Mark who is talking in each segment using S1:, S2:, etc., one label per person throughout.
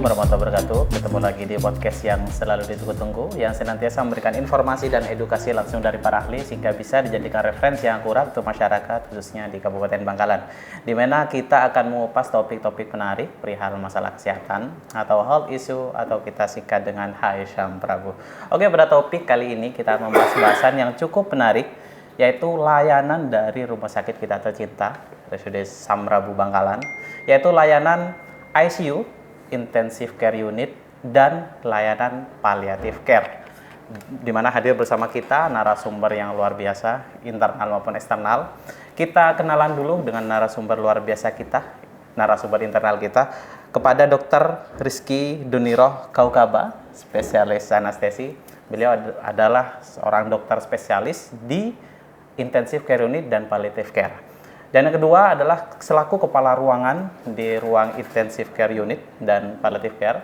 S1: warahmatullahi wabarakatuh. Ketemu lagi di podcast yang selalu ditunggu-tunggu, yang senantiasa memberikan informasi dan edukasi langsung dari para ahli sehingga bisa dijadikan referensi yang akurat untuk masyarakat, khususnya di Kabupaten Bangkalan, di mana kita akan mengupas topik-topik menarik perihal masalah kesehatan atau health issue, atau kita singkat dengan HSAM Prabu. Oke, pada topik kali ini kita membahas bahasan yang cukup menarik, yaitu layanan dari rumah sakit kita tercinta, RSUD Samrabu Bangkalan, yaitu layanan ICU, Intensive Care Unit, dan layanan Palliative Care, di mana hadir bersama kita narasumber yang luar biasa, internal maupun eksternal. Kita kenalan dulu dengan narasumber luar biasa kita, narasumber internal kita, kepada Dr. Rizky Duniroh Kaukaba, spesialis anestesi. Beliau adalah seorang dokter spesialis di Intensive Care Unit dan Palliative Care. Dan yang kedua adalah selaku kepala ruangan di ruang Intensive Care Unit dan Palliative Care,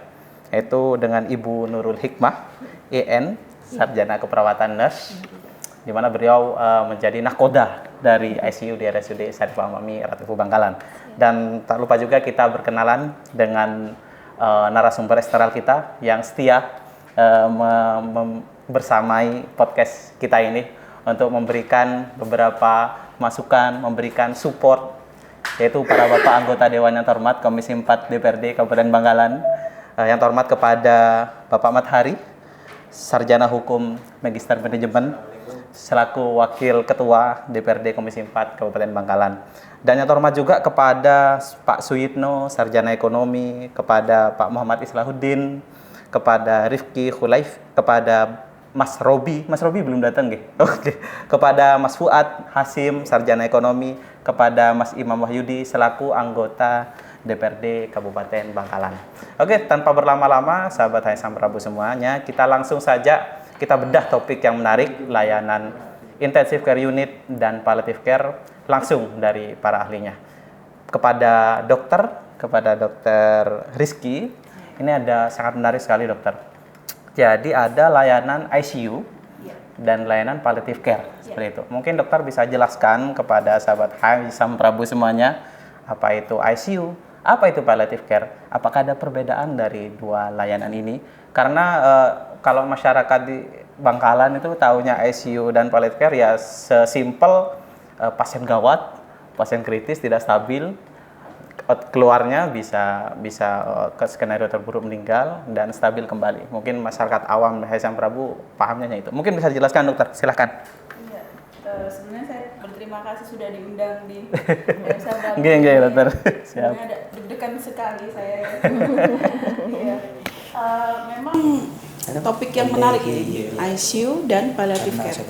S1: yaitu dengan Ibu Nurul Hikmah, EN, Sarjana Keperawatan Nurse, di mana beliau menjadi nahkoda dari ICU di RSUD Syarifah Mami Ratu Bangkalan. Dan tak lupa juga kita berkenalan dengan narasumber eksternal kita yang setia bersamai podcast kita ini untuk memberikan beberapa masukan, memberikan support, yaitu para bapak anggota Dewan yang terhormat Komisi 4 DPRD Kabupaten Bangkalan, yang terhormat kepada Bapak Mathari, Sarjana Hukum Magister Manajemen, selaku Wakil Ketua DPRD Komisi 4 Kabupaten Bangkalan, dan yang terhormat juga kepada Pak Suyitno, Sarjana Ekonomi, kepada Pak Muhammad Islahuddin, kepada Rifki Khulaif, kepada Mas Robi belum datang nggih. Oke. Kepada Mas Fuad Hasim, Sarjana Ekonomi, kepada Mas Imam Wahyudi selaku anggota DPRD Kabupaten Bangkalan. Oke, tanpa berlama-lama sahabat HSAM Prabu semuanya, kita langsung saja kita bedah topik yang menarik, layanan Intensive Care Unit dan Palliative Care, langsung dari para ahlinya. Kepada Dokter Rizky, ini ada sangat menarik sekali, Dokter. Jadi ada layanan ICU dan layanan palliative care, seperti itu. Mungkin dokter bisa jelaskan kepada sahabat HSAM Prabu semuanya, apa itu ICU, apa itu palliative care, apakah ada perbedaan dari dua layanan ini? Karena kalau masyarakat di Bangkalan itu taunya ICU dan palliative care ya sesimpel pasien gawat, pasien kritis tidak stabil, keluarnya bisa ke skenario terburuk meninggal dan stabil kembali. Mungkin masyarakat awam HSAM Prabu pahamnya itu. Mungkin bisa dijelaskan, dokter, silakan.
S2: Iya, sebenarnya saya berterima kasih sudah diundang di HSAM Prabu.
S1: Nggih, dokter. Siap.
S2: Sebenarnya ada deg-degan sekali saya. Iya. Memang topik yang menarik ini, ICU dan palliative care.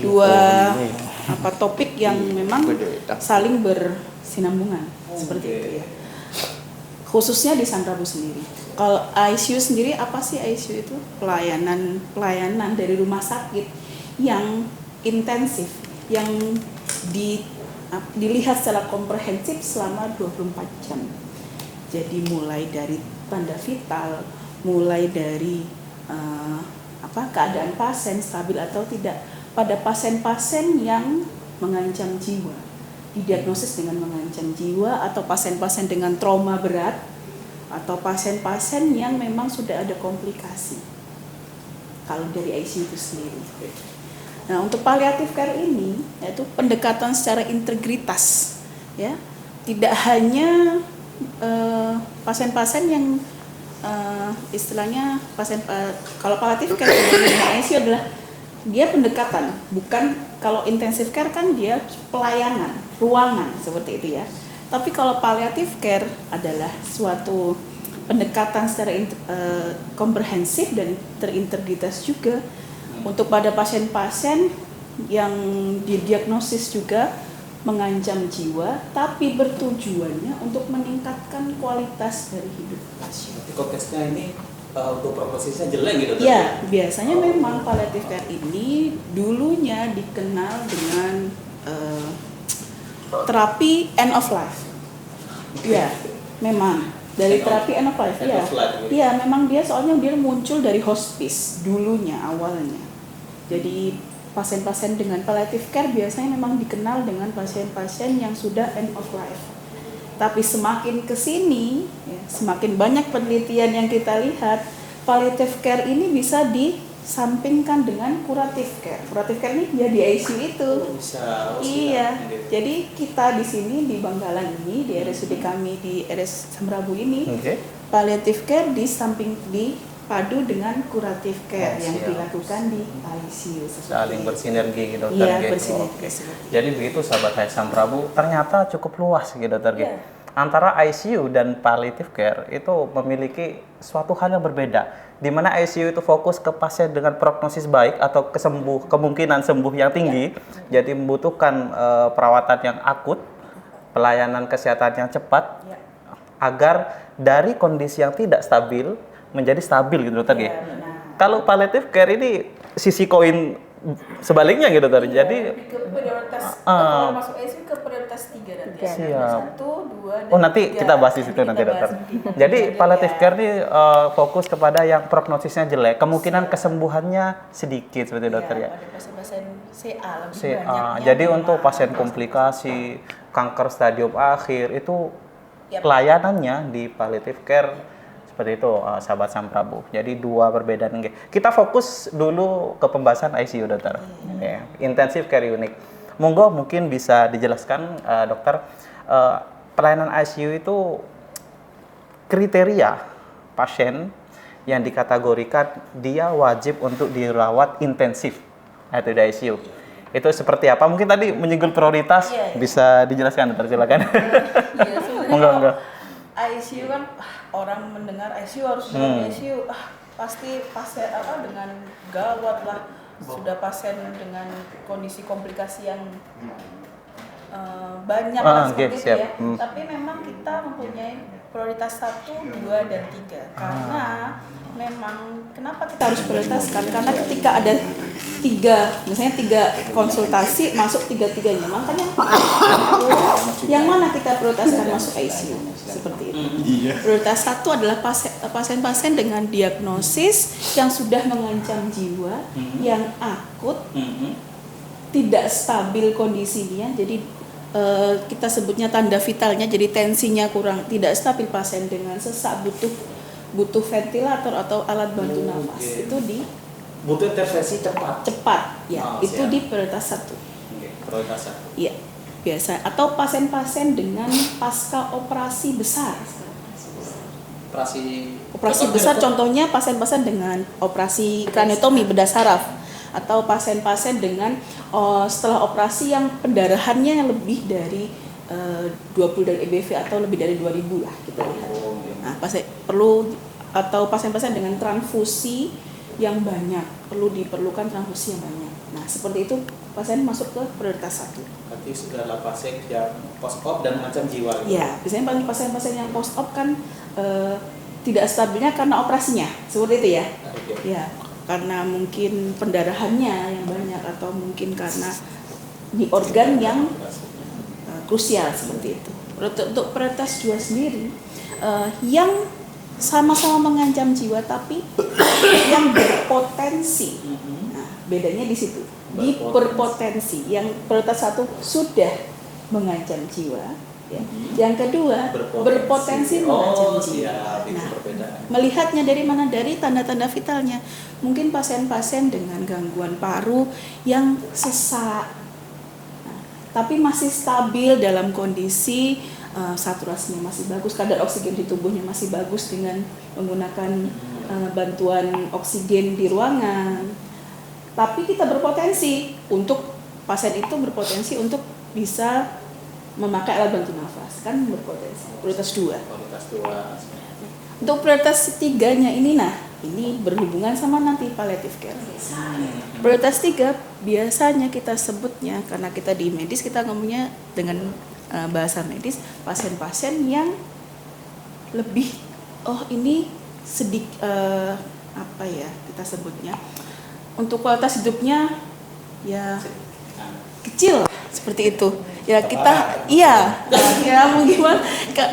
S2: Dua topik yang memang saling bersinambungan seperti itu ya. Khususnya di Samrabu sendiri. Kalau ICU sendiri, apa sih ICU itu? Pelayanan dari rumah sakit yang intensif, yang dilihat secara komprehensif selama 24 jam. Jadi mulai dari tanda vital, mulai dari keadaan pasien stabil atau tidak, pada pasien-pasien yang mengancam jiwa, didiagnosis dengan mengancam jiwa, atau pasien-pasien dengan trauma berat, atau pasien-pasien yang memang sudah ada komplikasi kalau dari ICU itu sendiri. Nah, untuk palliative care ini yaitu pendekatan secara integritas, ya, tidak hanya pasien-pasien yang istilahnya kalau palliative care di ICU adalah dia pendekatan, bukan kalau intensive care kan dia pelayanan, ruangan seperti itu ya. Tapi kalau palliative care adalah suatu pendekatan secara komprehensif dan terintegritas juga untuk pada pasien-pasien yang didiagnosis juga mengancam jiwa, tapi bertujuannya untuk meningkatkan kualitas dari hidup pasien.
S1: Konteksnya ini untuk proposisinya jelek gitu.
S2: Ya, biasanya memang palliative care ini dulunya dikenal dengan terapi end of life. Ya, memang dari terapi end of life. Ya, memang soalnya dia muncul dari hospice dulunya awalnya. Jadi pasien-pasien dengan palliative care biasanya memang dikenal dengan pasien-pasien yang sudah end of life. Tapi semakin ke sini, ya, semakin banyak penelitian yang kita lihat, palliative care ini bisa disampingkan dengan curative care. Curative care ini ya di ICU itu.
S1: Bisa.
S2: Iya. Jadi kita di sini di Bangkalan ini, di RSUD kami di RS Samrabu ini, palliative care dipadu dengan curative care yang dilakukan di ICU.
S1: Saling bersinergi gitu,
S2: Iya,
S1: dokter.
S2: bersinergi.
S1: Jadi begitu sahabat HSM Prabu, ternyata cukup luas gitu, dokter.
S2: Iya.
S1: Antara ICU dan palliative care itu memiliki suatu hal yang berbeda. Di mana ICU itu fokus ke pasien dengan prognosis baik atau kemungkinan sembuh yang tinggi, jadi membutuhkan perawatan yang akut, pelayanan kesehatan yang cepat, agar dari kondisi yang tidak stabil menjadi stabil gitu, dokter. Kalau palliative care ini sisi koin sebaliknya gitu, dokter. Jadi
S3: ke prioritas kalau masuk ICU ke prioritas 3 nanti.
S1: Siap.
S3: 1, 2 dan
S1: Oh, nanti
S3: 3.
S1: kita bahas di situ nanti, dokter. Jadi palliative care ini fokus kepada yang prognosisnya jelek, kemungkinan kesembuhannya sedikit seperti itu, dokter ya.
S3: Ada pasien-pasien CA lebih
S1: CA.
S3: banyaknya.
S1: Jadi untuk pasien komplikasi, kanker stadium akhir itu pelayanannya di palliative care seperti itu, sahabat Sam Prabu. Jadi dua perbedaan. Kita fokus dulu ke pembahasan ICU, dokter. Intensive care unit. Monggo mungkin bisa dijelaskan, dokter, pelayanan ICU itu kriteria pasien yang dikategorikan dia wajib untuk dirawat intensif atau di ICU. Itu seperti apa? Mungkin tadi menyinggung prioritas, bisa dijelaskan, dokter, silakan.
S3: Iya,
S1: Monggo.
S3: ICU kan orang mendengar ICU harus dalam ICU, pasti pasien dengan gawat lah, sudah pasien dengan kondisi komplikasi yang banyak lah seperti itu ya. Tapi memang kita mempunyai prioritas 1, 2, dan 3 karena memang kenapa kita harus prioritaskan, karena ketika ada misalnya 3 konsultasi masuk 3-3-nya, makanya yang mana kita prioritaskan masuk ICU seperti itu. Prioritas 1 adalah pasien-pasien dengan diagnosis yang sudah mengancam jiwa, yang akut, tidak stabil kondisinya, jadi kita sebutnya tanda vitalnya, jadi tensinya kurang, tidak stabil, pasien dengan sesak, butuh ventilator atau alat bantu nafas, itu
S1: butuh intervensi cepat
S2: ya, itu di prioritas 1.
S1: Prioritas 1.
S2: Iya, biasa. Atau pasien-pasien dengan pasca operasi besar. Operasi besar contohnya pasien-pasien dengan operasi kraniotomi bedah saraf, atau pasien-pasien dengan setelah operasi yang pendarahannya yang lebih dari 20 dari EBV atau lebih dari 2000 lah kita lihat. Nah, atau pasien-pasien dengan transfusi yang banyak, diperlukan transfusi yang banyak. Nah, seperti itu pasien masuk ke prioritas 1.
S1: Berarti segala pasien yang post-op dan mengancam jiwa.
S2: Ya, biasanya pasien-pasien yang post-op kan tidak stabilnya karena operasinya, seperti itu ya. Ya, karena mungkin pendarahannya yang banyak atau mungkin karena di organ yang krusial seperti itu. Untuk prioritas 2 sendiri, yang sama-sama mengancam jiwa tapi yang berpotensi. Nah, bedanya di situ. Di berpotensi. Yang prioritas 1 sudah mengancam jiwa, ya. Yang kedua berpotensi mengancam jiwa. Nah, melihatnya dari mana? Dari tanda-tanda vitalnya. Mungkin pasien-pasien dengan gangguan paru yang sesak, tapi masih stabil dalam kondisi saturasinya masih bagus, kadar oksigen di tubuhnya masih bagus dengan menggunakan bantuan oksigen di ruangan. Tapi kita berpotensi untuk pasien itu berpotensi untuk bisa memakai alat bantu nafas, kan berpotensi. Prioritas 2. Untuk prioritas 3-nya ini, ini berhubungan sama nanti palliative care. Prioritas 3 biasanya kita sebutnya, karena kita di medis kita ngomongnya dengan bahasa medis, pasien-pasien yang lebih ini kita sebutnya untuk kualitas hidupnya ya kecil seperti itu. Ya kita gimana?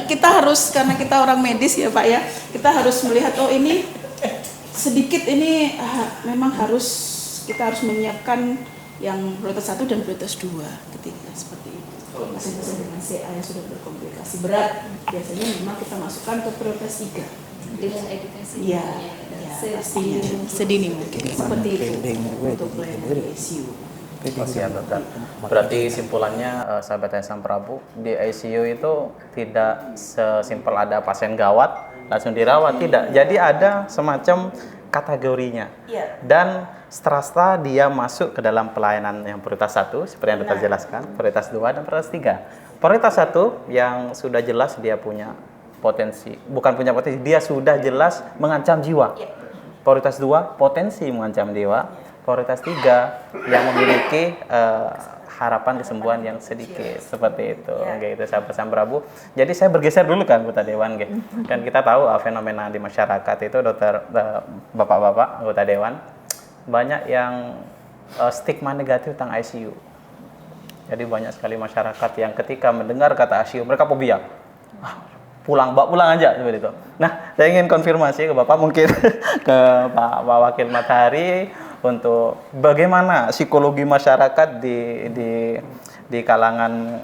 S2: Kita harus, karena kita orang medis ya Pak ya, kita harus melihat ini sedikit ini memang kita harus menyiapkan yang prioritas 1 dan prioritas 2 ketika seperti itu. Kalau pasien-pasien dengan CA yang sudah berkomplikasi berat, biasanya memang kita masukkan ke prioritas 3.
S3: Dengan edukasi.
S2: Iya, pastinya sedini mungkin seperti itu untuk pelayanan di ICU.
S1: Oh, siap dokter. Berarti simpulannya sahabat Asam Prabu, di ICU itu tidak sesimpel ada pasien gawat langsung dirawat, tidak. Jadi ada semacam kategorinya.
S3: Iya.
S1: Dan setelah dia masuk ke dalam pelayanan yang prioritas 1 seperti yang dokter jelaskan, prioritas 2 dan prioritas 3. Prioritas 1 yang sudah jelas dia punya potensi, bukan punya potensi, dia sudah jelas mengancam jiwa.
S3: Iya.
S1: Prioritas 2 potensi mengancam jiwa. Prioritas 3 yang memiliki harapan kesembuhan yang sedikit, seperti itu. Gitu sahabat Asam Prabu. Jadi saya bergeser dulu kan anggota dewan, gitu. Dan kita tahu fenomena di masyarakat itu dokter, bapak-bapak anggota dewan, banyak yang stigma negatif tentang ICU. Jadi banyak sekali masyarakat yang ketika mendengar kata ICU mereka fobia. Bawa pulang aja seperti itu. Nah, saya ingin konfirmasi ke Bapak, mungkin ke Pak Wakil Matahari, untuk bagaimana psikologi masyarakat di kalangan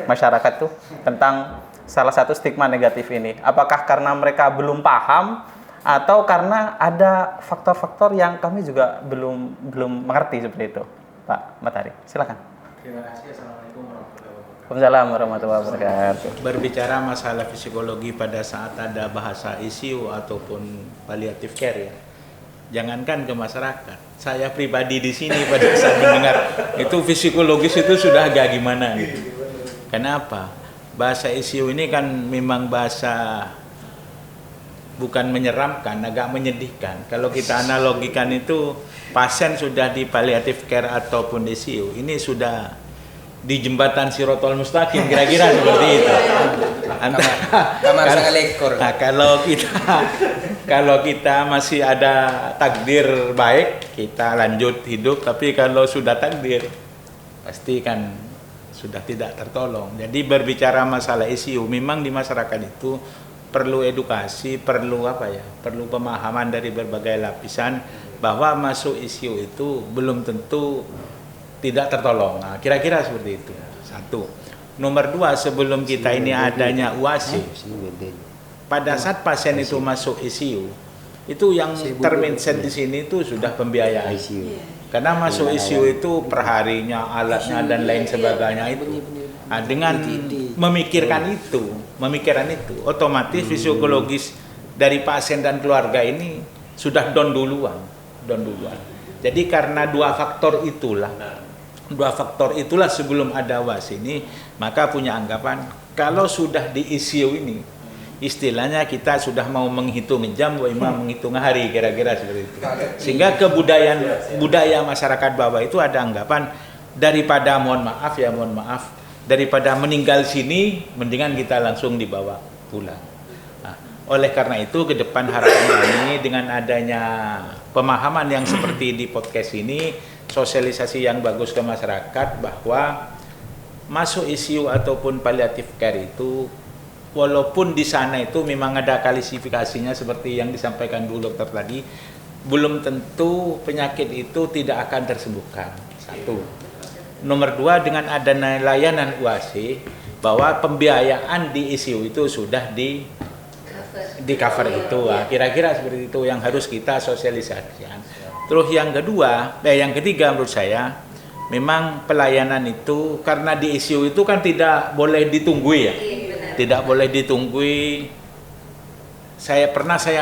S1: masyarakat tuh tentang salah satu stigma negatif ini. Apakah karena mereka belum paham atau karena ada faktor-faktor yang kami juga belum mengerti seperti itu? Pak Matahari, silakan.
S4: Terima kasih. Assalamualaikum warahmatullahi wabarakatuh.
S1: Waalaikumsalam warahmatullahi wabarakatuh.
S4: Berbicara masalah psikologi pada saat ada bahasa ICU ataupun palliative care ya, jangankan ke masyarakat, saya pribadi di sini pada saat mendengar itu psikologis itu sudah agak gimana gitu. Kenapa? Bahasa ICU ini kan memang bahasa bukan menyeramkan, agak menyedihkan. Kalau kita analogikan itu, pasien sudah di palliative care ataupun di ICU, ini sudah di jembatan Sirotol Mustaqim, kira-kira seperti itu. Nah, kalau kita masih ada takdir baik, kita lanjut hidup. Tapi kalau sudah takdir, pasti kan sudah tidak tertolong. Jadi berbicara masalah ICU, memang di masyarakat itu perlu edukasi, perlu perlu pemahaman dari berbagai lapisan bahwa masuk ICU itu belum tentu tidak tertolong. Nah, kira-kira seperti itu. Satu. Nomor 2, sebelum kita ini adanya UASI, pada saat pasien itu masuk ICU, itu yang termention di sini itu sudah pembiayaan. Karena masuk ICU itu perharinya, alatnya dan lain sebagainya itu. Nah, dengan memikirkan itu, otomatis fisiologis dari pasien dan keluarga ini sudah down duluan. Jadi karena dua faktor itulah sebelum ada UAS ini, maka punya anggapan kalau sudah di ICU ini, istilahnya kita sudah mau menghitung jam, menghitung hari, kira-kira seperti itu. Sehingga budaya masyarakat bawah itu ada anggapan daripada mohon maaf, daripada meninggal sini, mendingan kita langsung dibawa pulang. Nah, oleh karena itu ke depan harapan kami dengan adanya pemahaman yang seperti di podcast ini, sosialisasi yang bagus ke masyarakat bahwa masuk ICU ataupun palliative care itu walaupun di sana itu memang ada klasifikasinya seperti yang disampaikan Bu Dokter tadi, belum tentu penyakit itu tidak akan tersembuhkan. Satu. Nomor 2, dengan adanya layanan UASI, bahwa pembiayaan di ICU itu sudah di cover itu. Kira-kira seperti itu yang harus kita sosialisasikan. Terus yang ketiga menurut saya, memang pelayanan itu karena di ICU itu kan tidak boleh ditunggui ya. Tidak boleh ditunggui. Saya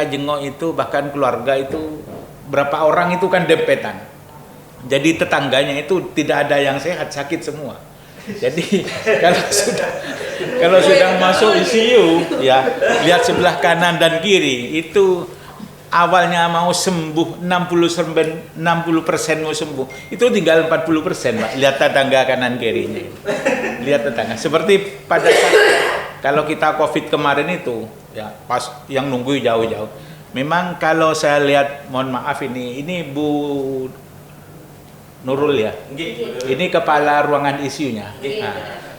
S4: jenguk itu, bahkan keluarga itu berapa orang itu kan dempetan. Jadi tetangganya itu tidak ada yang sehat, sakit semua. Jadi kalau sudah masuk ICU ya, lihat sebelah kanan dan kiri itu awalnya mau sembuh 60% mau sembuh, itu tinggal 40%, Pak. Lihat tetangga kanan kirinya. Lihat tetangga. Seperti pada saat kalau kita Covid kemarin itu, ya pas yang nunggu jauh-jauh. Memang kalau saya lihat, mohon maaf ini Bu Nurul ya. Ini kepala ruangan ICU-nya. Nah,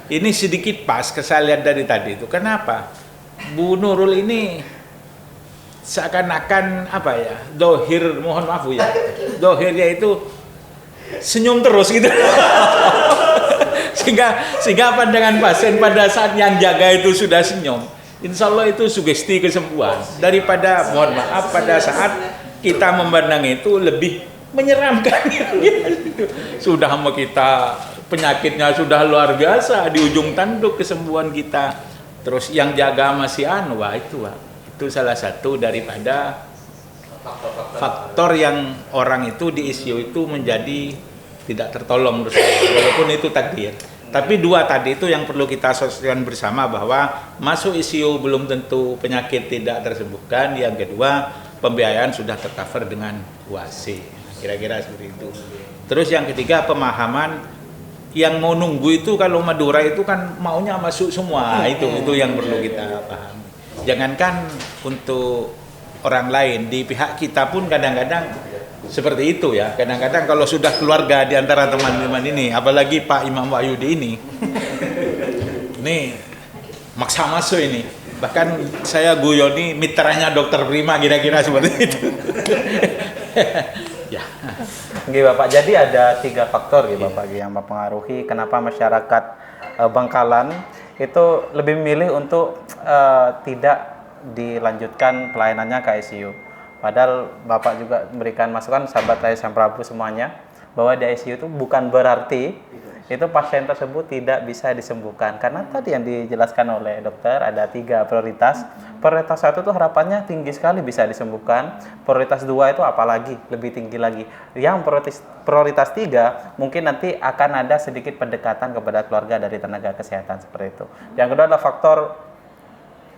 S4: ini sedikit pas saya lihat dari tadi itu. Kenapa? Bu Nurul ini seakan-akan dohir, mohon maaf ya, dohirnya itu senyum terus gitu. sehingga pandangan pasien pada saat yang jaga itu sudah senyum, insya Allah itu sugesti kesembuhan daripada mohon maaf pada saat kita memandang itu lebih menyeramkan. Sudah sama kita penyakitnya sudah luar biasa, di ujung tanduk kesembuhan kita, terus yang jaga masih wah itu salah satu daripada faktor yang orang itu di ICU itu menjadi tidak tertolong walaupun itu takdir. Tapi dua tadi itu yang perlu kita asosiasikan bersama, bahwa masuk ICU belum tentu penyakit tidak tersembuhkan. Yang kedua, pembiayaan sudah tercover dengan UAC. Kira-kira seperti itu. Terus yang ketiga, pemahaman yang mau nunggu itu, kalau Madura itu kan maunya masuk semua. Itu yang perlu kita pahami. Jangankan untuk orang lain, di pihak kita pun kadang-kadang seperti itu ya. Kadang-kadang kalau sudah keluarga di antara teman-teman ini, apalagi Pak Imam Wahyudi ini maksa masuk ini. Bahkan saya guyoni mitranya Dokter Prima, kira-kira seperti itu. Ya.
S1: Oke Bapak, jadi ada 3 faktor gitu Bapak yang mempengaruhi kenapa masyarakat Bangkalan itu lebih memilih untuk tidak dilanjutkan pelayanannya ke ICU. Padahal Bapak juga memberikan masukan, sahabat Haisam Prabu semuanya, bahwa di ICU itu bukan berarti itu pasien tersebut tidak bisa disembuhkan. Karena tadi yang dijelaskan oleh dokter ada 3 prioritas. Prioritas 1 itu harapannya tinggi sekali bisa disembuhkan. Prioritas 2 itu apalagi lebih tinggi lagi. Yang prioritas 3 mungkin nanti akan ada sedikit pendekatan kepada keluarga dari tenaga kesehatan seperti itu. Yang kedua adalah faktor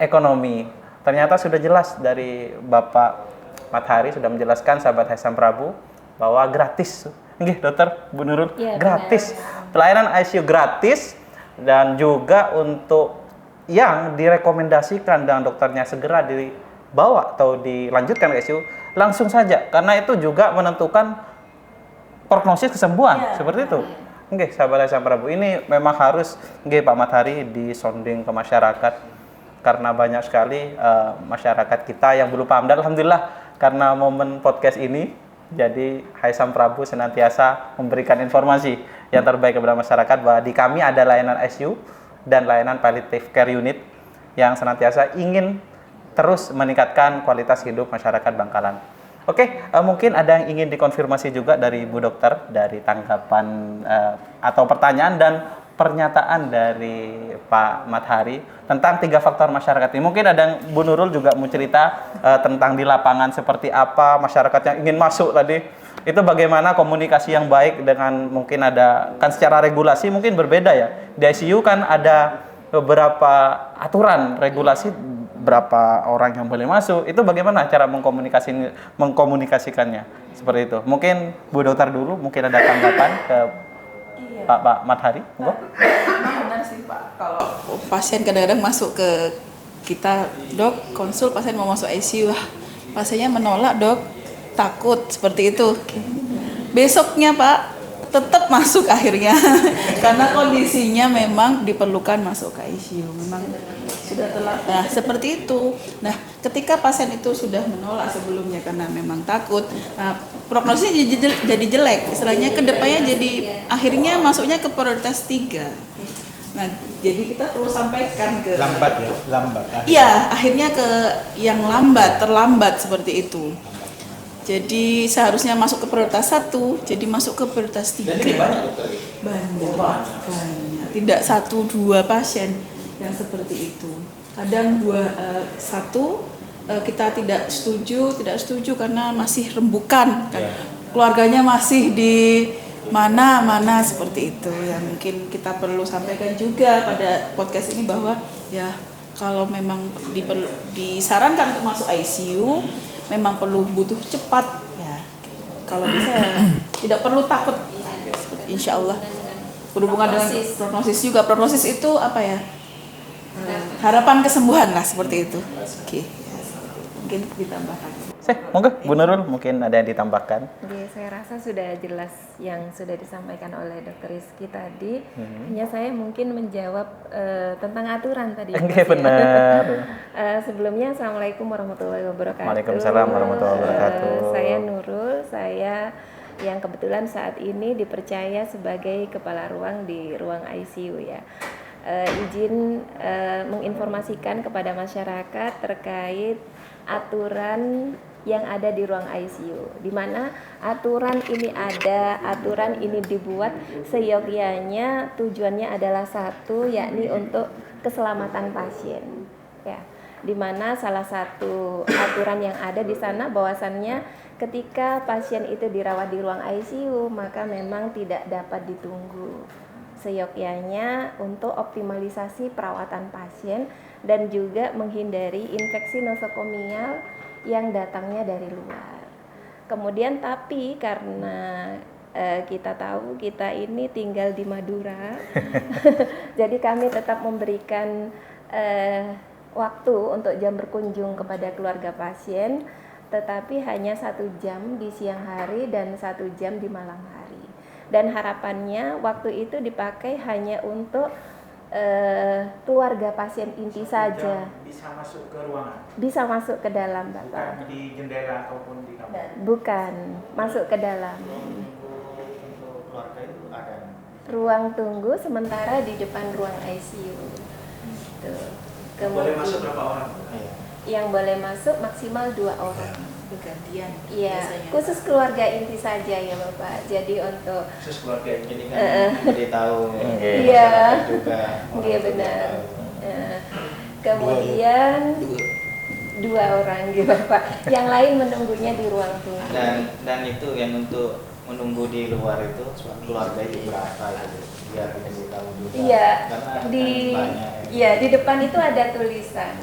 S1: ekonomi. Ternyata sudah jelas dari Bapak Mathari sudah menjelaskan sahabat Haisam Prabu bahwa gratis. Nggih, dokter, Bu Nurul, ya, gratis. Benar. Pelayanan ICU gratis, dan juga untuk yang direkomendasikan dengan dokternya segera dibawa atau dilanjutkan ke ICU langsung saja, karena itu juga menentukan prognosis kesembuhan, ya, seperti itu. Nggih, sahabat Haisam Prabu, ini memang harus nggih Pak Mathari disonding ke masyarakat, karena banyak sekali masyarakat kita yang belum paham. Dan alhamdulillah karena momen podcast ini, jadi Haisam Prabu senantiasa memberikan informasi yang terbaik kepada masyarakat, bahwa di kami ada layanan ICU dan layanan palliative care unit yang senantiasa ingin terus meningkatkan kualitas hidup masyarakat Bangkalan. Oke, mungkin ada yang ingin dikonfirmasi juga dari Bu Dokter, dari tanggapan atau pertanyaan dan pernyataan dari Pak Mathari tentang 3 faktor masyarakat ini. Mungkin ada yang Bu Nurul juga mau cerita tentang di lapangan seperti apa masyarakat yang ingin masuk tadi. Itu bagaimana komunikasi yang baik dengan, mungkin ada, kan secara regulasi mungkin berbeda ya. Di ICU kan ada beberapa aturan regulasi, berapa orang yang boleh masuk. Itu bagaimana cara mengkomunikasikannya seperti itu. Mungkin Bu Dokter dulu, mungkin ada tanggapan ke Pak Mathari.
S2: Benar sih Pak, kalau pasien kadang-kadang masuk ke kita, dok konsul pasien mau masuk ICU, pasiennya menolak dok, takut, seperti itu. Besoknya Pak tetap masuk akhirnya karena kondisinya memang diperlukan masuk ke ICU, memang sudah telat. Nah seperti itu. Nah ketika pasien itu sudah menolak sebelumnya karena memang takut, nah, prognosisnya jadi jelek, istilahnya kedepannya jadi akhirnya masuknya ke prioritas 3. Nah jadi kita perlu sampaikan ke
S4: lambat.
S2: Iya, akhirnya ke yang terlambat seperti itu. Jadi seharusnya masuk ke prioritas 1, jadi masuk ke prioritas 3.
S1: Dan ini banyak dokter?
S2: Banyak. Tidak 1-2 pasien yang seperti itu. Kadang 1 kita tidak setuju karena masih rembukan kan. Keluarganya masih di mana seperti itu. Yang mungkin kita perlu sampaikan juga pada podcast ini, bahwa ya kalau memang disarankan untuk masuk ICU memang butuh cepat ya. Kalau bisa tidak perlu takut. Insya Allah berhubungan dengan prognosis juga. Prognosis itu apa ya? Harapan kesembuhan lah, seperti itu. Oke. Mungkin ditambahkan.
S1: Monggo Bu Nurul, mungkin ada yang ditambahkan.
S5: Oke, saya rasa sudah jelas yang sudah disampaikan oleh Dr. Rizky tadi. Hanya saya mungkin menjawab tentang aturan tadi.
S1: Oke, benar.
S5: Sebelumnya, Assalamualaikum warahmatullahi wabarakatuh.
S1: Waalaikumsalam warahmatullahi wabarakatuh.
S5: Saya Nurul, saya yang kebetulan saat ini dipercaya sebagai kepala ruang di ruang ICU ya. Izin menginformasikan kepada masyarakat terkait aturan yang ada di ruang ICU, di mana aturan ini dibuat seyogyanya tujuannya adalah satu, yakni untuk keselamatan pasien ya, di mana salah satu aturan yang ada di sana bahwasannya ketika pasien itu dirawat di ruang ICU maka memang tidak dapat ditunggu, seyogyanya untuk optimalisasi perawatan pasien dan juga menghindari infeksi nosokomial yang datangnya dari luar. Kemudian tapi karena kita tahu kita ini tinggal di Madura, jadi kami tetap memberikan waktu untuk jam berkunjung kepada keluarga pasien, tetapi hanya 1 jam di siang hari dan 1 jam di malam hari. Dan harapannya waktu itu dipakai hanya untuk keluarga pasien inti saja.
S4: Bisa masuk ke ruangan?
S5: Bisa masuk ke dalam, Bapak.
S4: Bukan di jendela ataupun di kamar?
S5: Bukan, masuk ke dalam.
S4: Untuk keluarga itu ada?
S5: Ruang tunggu sementara di depan ruang ICU. Tuh.
S4: Boleh masuk berapa orang?
S5: Yang boleh masuk maksimal 2 orang.
S2: Bergantian.
S5: Iya,
S2: biasanya.
S5: khusus keluarga inti saja ya Bapak. Jadi untuk
S4: Khusus keluarga ini kan memberitahu
S5: Iya.
S4: masyarakat juga.
S5: Iya benar. Kemudian 2 orang gitu Bapak. Yang lain menunggunya di ruang tunggu.
S6: Dan itu yang untuk menunggu di luar itu keluarga itu berapa gitu biar kita tahu juga.
S5: Iya,
S6: Karena
S5: di
S6: kan banyak ya.
S5: iya di depan itu ada tulisan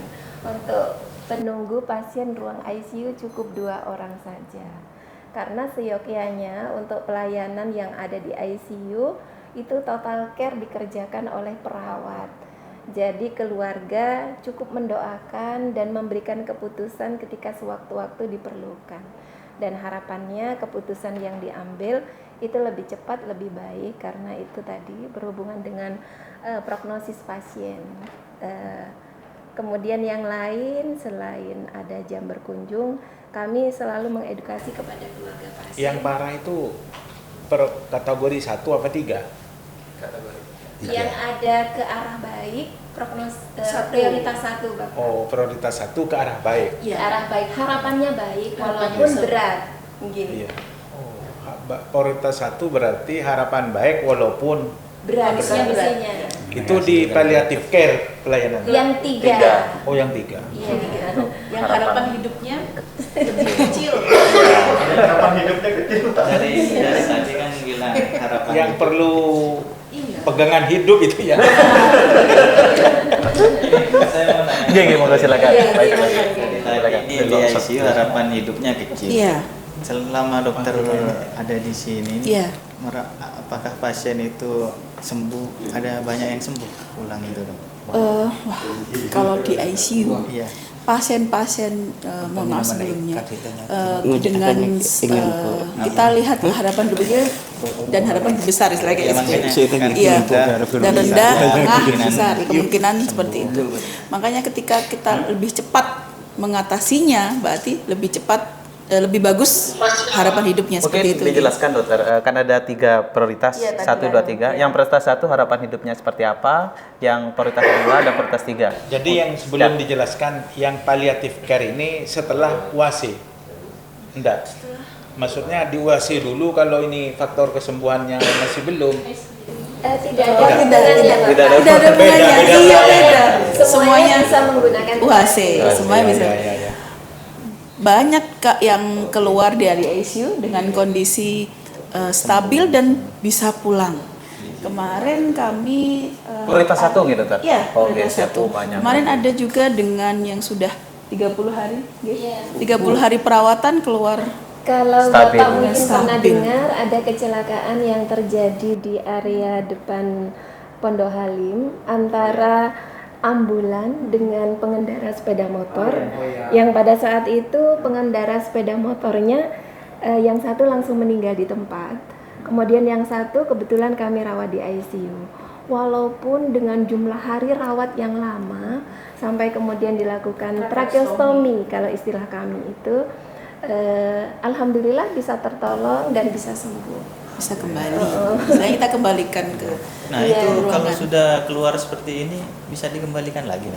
S5: untuk penunggu pasien ruang ICU cukup 2 orang saja. Karena seyogyanya untuk pelayanan yang ada di ICU itu total care dikerjakan oleh perawat. Jadi keluarga cukup mendoakan dan memberikan keputusan ketika sewaktu-waktu diperlukan. Dan harapannya keputusan yang diambil itu lebih cepat, lebih baik karena itu tadi berhubungan dengan prognosis pasien. Kemudian yang lain selain ada jam berkunjung, kami selalu mengedukasi kepada keluarga pasien.
S4: Yang parah itu per kategori 1 apa 3?
S6: Kategori.
S5: Yang ada ke arah baik, prioritas 1 Bapak.
S4: Oh, prioritas 1 ke arah baik.
S5: Ke arah baik, harapannya baik
S2: Harapannya
S5: walaupun
S2: bisa.
S5: berat. Gini.
S4: Iya. Oh, prioritas 1 berarti harapan baik walaupun
S5: Berat
S2: Kondisinya berat.
S5: kondisinya.
S4: itu di palliative care pelayanan.
S5: Yang 3.
S4: Oh, yang 3.
S5: Iya.
S2: Yang harapan hidupnya lebih kecil.
S6: Harapan hidupnya kecil. Dari tadi kan bilang harapan
S4: Yang
S6: hidup.
S4: perlu
S2: Iya.
S4: pegangan hidup itu ya.
S6: Saya mau nanya.
S1: Iya, monggo silakan.
S5: Iya,
S1: Baik,
S5: silakan.
S1: silakan.
S6: Tadi di ICU harapan hidupnya kecil.
S2: Iya.
S6: Selama dokter ada di sini,
S2: Iya.
S6: apakah pasien itu sembuh? Ada banyak yang sembuh pulang itu dok?
S2: Wah, kalau di ICU
S6: Iya.
S2: pasien-pasien mohon maaf sebelumnya dengan kita lihat harapan hidupnya dan harapan hidup besar istilahnya kayak gitu. Iya, dan rendah, tengah, besar kemungkinan seperti itu. Makanya ketika kita lebih cepat mengatasinya, berarti lebih cepat lebih bagus harapan hidupnya
S1: Mungkin
S2: seperti itu.
S1: dijelaskan dokter, kan ada 3 prioritas,
S5: Iya, tadi
S1: 1, 2, 3.
S5: kan.
S1: Yang prioritas 1 harapan hidupnya seperti apa, yang prioritas 2 dan prioritas 3.
S4: Jadi yang sebelum dijelaskan yang palliative care ini setelah UASI. Enggak. Maksudnya di UASI dulu kalau ini faktor kesembuhannya masih belum.
S5: Tidak ada hubungannya, Bapak.
S1: Tidak ada
S2: Tidak ada hubungannya.
S4: Beda.
S2: Iya, beda.
S5: Semuanya bisa menggunakan
S2: UAC, semuanya bisa.
S4: Ya.
S2: Banyak Kak yang keluar dari ICU dengan kondisi stabil dan bisa pulang. Kemarin kami
S1: Prioritas 1 gitu dokter?
S2: Iya,
S1: Oke,
S2: prioritas
S1: siap.
S2: 1.
S1: Banyak.
S2: Kemarin ada juga dengan yang sudah 30 hari,
S5: Iya.
S2: 30 hari perawatan keluar.
S5: Kalau
S1: Stabil.
S5: Bapak mungkin pernah
S2: Stabil.
S5: dengar ada kecelakaan yang terjadi di area depan Pondok Halim antara ambulan dengan pengendara sepeda motor, yang pada saat itu pengendara sepeda motornya yang satu langsung meninggal di tempat, kemudian yang satu kebetulan kami rawat di ICU. Walaupun dengan jumlah hari rawat yang lama sampai kemudian dilakukan tracheostomy kalau istilah kami itu, Alhamdulillah bisa tertolong dan bisa sembuh.
S2: Bisa kembali. Misalnya kita kembalikan ke
S6: Nah
S5: Iya,
S6: itu kalau
S2: ruangan.
S6: sudah keluar seperti ini bisa dikembalikan lagi.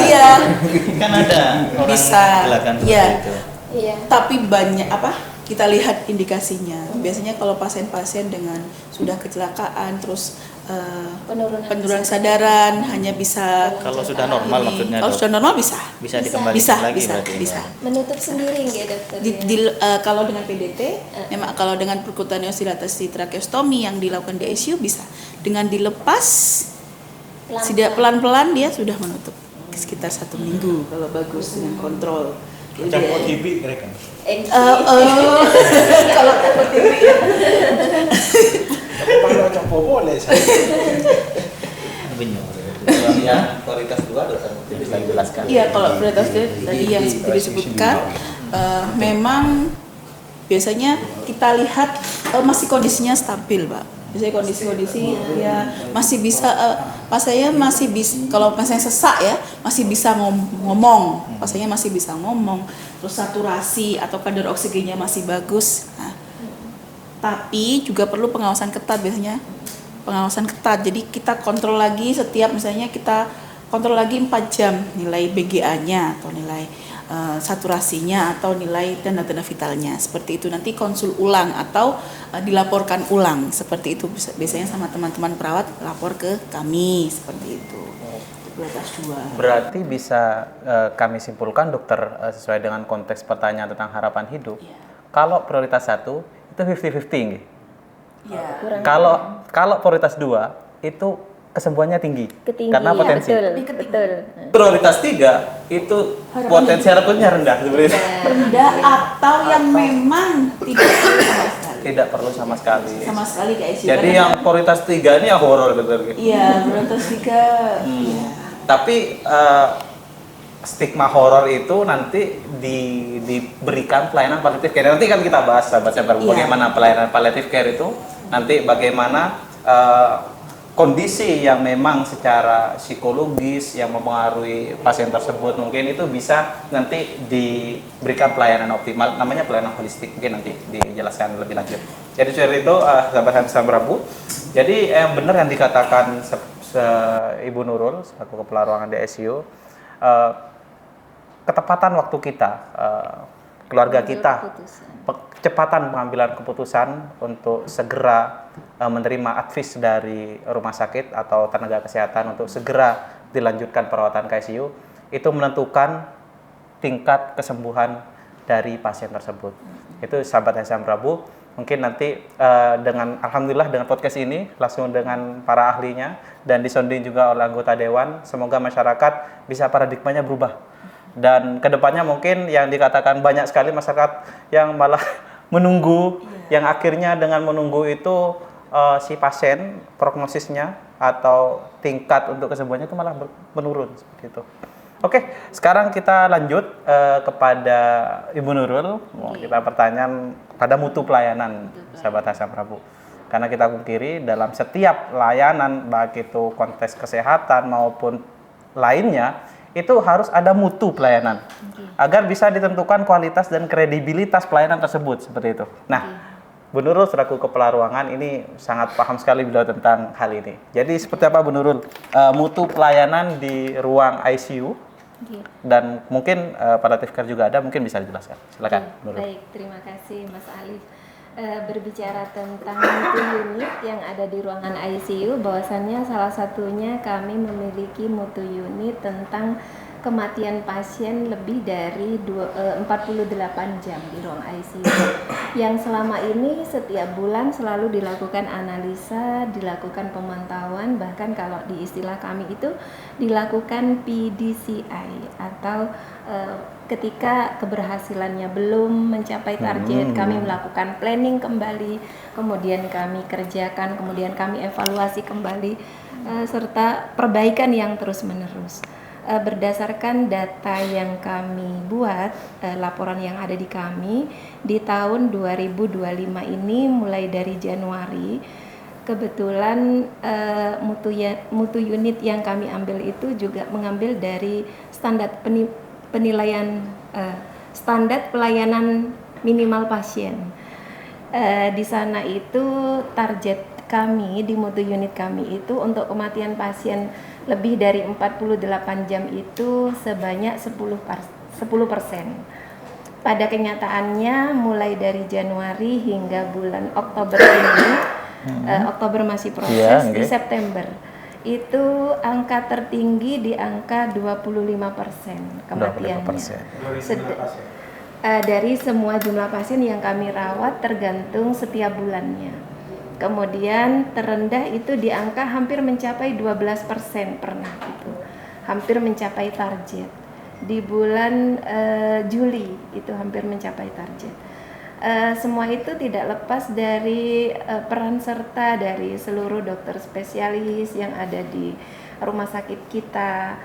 S2: iya,
S6: Kan ada orang
S2: Bisa,
S6: kecelakaan seperti
S2: iya.
S6: itu.
S5: Iya.
S2: tapi banyak kita lihat indikasinya. Biasanya kalau pasien-pasien dengan sudah kecelakaan terus penurunan kesadaran hanya bisa
S6: Kalau sudah normal maksudnya,
S2: kalau
S6: Dok,
S2: sudah normal bisa.
S6: bisa dikembalikan lagi
S2: bisa,
S6: berarti.
S2: bisa.
S5: Menutup sendiri nggak dokter?
S2: Kalau dengan PDT, memang kalau dengan perkutaneous dilatasi tracheostomy yang dilakukan di ICU bisa. Dengan dilepas, tidak pelan-pelan dia sudah menutup sekitar 1 minggu kalau bagus dengan kontrol. Jadi
S4: Macam
S2: dia-
S4: OTB mereka.
S2: kalau takut ini.
S4: Kalau macam boleh saya.
S6: Benyur.
S1: Yang prioritas 2 dokter mungkin bisa dijelaskan.
S2: Iya, kalau prioritas tadi yang seperti disebutkan, memang biasanya kita lihat masih kondisinya stabil, Pak. Biasanya kondisi-kondisi ya masih bisa, pasiennya masih bisa, kalau pasiennya sesak ya masih bisa ngomong, pasiennya masih bisa ngomong, terus saturasi atau kadar oksigennya masih bagus. Nah, tapi juga perlu pengawasan ketat biasanya. Pengawasan ketat. Jadi kita kontrol lagi setiap, misalnya kita kontrol lagi 4 jam nilai BGA-nya atau nilai saturasinya atau nilai tanda-tanda vitalnya. Seperti itu nanti konsul ulang atau dilaporkan ulang. Seperti itu biasanya sama teman-teman perawat lapor ke kami seperti itu. Prioritas 2.
S1: Berarti bisa kami simpulkan dokter, sesuai dengan konteks pertanyaan tentang harapan hidup.
S2: Iya.
S1: Kalau prioritas 1 itu 50-50 nggih.
S2: Ya.
S1: Kalau prioritas 2 itu kesembuhannya tinggi.
S5: Ketinggian,
S1: Karena potensi.
S5: betul.
S1: Prioritas 3 itu potensi harapannya rendah seperti itu.
S2: Rendah atau yang memang tidak perlu sama sekali.
S1: Tidak perlu sama sekali.
S2: Sama sekali ke ICU.
S1: Jadi
S2: Karena-
S1: yang prioritas 3 ini yang horor dokter.
S2: Iya, prioritas 3. Iya.
S1: Tapi stigma horor itu nanti diberikan pelayanan palliative care. Nanti kan kita bahas sahabat saya
S2: Iya.
S1: bagaimana pelayanan palliative care itu, nanti bagaimana kondisi yang memang secara psikologis yang mempengaruhi pasien tersebut mungkin itu bisa nanti diberikan pelayanan optimal, namanya pelayanan holistik, mungkin nanti dijelaskan lebih lanjut. Jadi seperti itu sahabat Hansa Prabu. Jadi benar yang dikatakan Ibu Nurul selaku kepala ruangan di ICU, ketepatan waktu kita, keluarga kita, kecepatan pengambilan keputusan untuk segera menerima advis dari rumah sakit atau tenaga kesehatan untuk segera dilanjutkan perawatan ke ICU, itu menentukan tingkat kesembuhan dari pasien tersebut. Itu sahabat Hansa Prabu, mungkin nanti dengan alhamdulillah dengan podcast ini langsung dengan para ahlinya dan disonding juga oleh anggota dewan, semoga masyarakat bisa paradigmanya berubah. Dan kedepannya mungkin yang dikatakan banyak sekali masyarakat yang malah menunggu, yang akhirnya dengan menunggu itu si pasien prognosisnya atau tingkat untuk kesembuhannya itu malah menurun seperti itu. Oke, sekarang kita lanjut kepada Ibu Nurul. Kita pertanyaan pada mutu pelayanan sahabat Hansa Prabu. Karena kita pungkiri dalam setiap layanan baik itu konteks kesehatan maupun lainnya itu harus ada mutu pelayanan agar bisa ditentukan kualitas dan kredibilitas pelayanan tersebut seperti itu. Nah, Bu Nurul selaku kepala ruangan ini sangat paham sekali beliau tentang hal ini. Jadi seperti apa Bu Nurul mutu pelayanan di ruang ICU dan mungkin palliative care juga ada, mungkin bisa dijelaskan. Silakan Bu Nurul.
S5: Baik, terima kasih Mas Alif. Berbicara tentang mutu unit yang ada di ruangan ICU, bahwasannya salah satunya kami memiliki mutu unit tentang kematian pasien lebih dari 48 jam di ruang ICU yang selama ini setiap bulan selalu dilakukan analisa, dilakukan pemantauan, bahkan kalau di istilah kami itu dilakukan PDCI atau ketika keberhasilannya belum mencapai target, kami melakukan planning kembali, kemudian kami kerjakan, kemudian kami evaluasi kembali, serta perbaikan yang terus-menerus. Berdasarkan data yang kami buat, laporan yang ada di kami, di tahun 2025 ini mulai dari Januari, kebetulan mutu unit yang kami ambil itu juga mengambil dari standar penilaian standar pelayanan minimal pasien. Di sana itu target kami di mutu unit kami itu untuk kematian pasien lebih dari 48 jam itu sebanyak 10%. Pada kenyataannya mulai dari Januari hingga bulan Oktober ini, Oktober masih proses, di September itu angka tertinggi di angka 25% kematiannya. Dari semua jumlah pasien yang kami rawat tergantung setiap bulannya. Kemudian terendah itu di angka hampir mencapai 12% pernah itu. Hampir mencapai target. Di bulan Juli itu hampir mencapai target. Semua itu tidak lepas dari peran serta dari seluruh dokter spesialis yang ada di rumah sakit kita.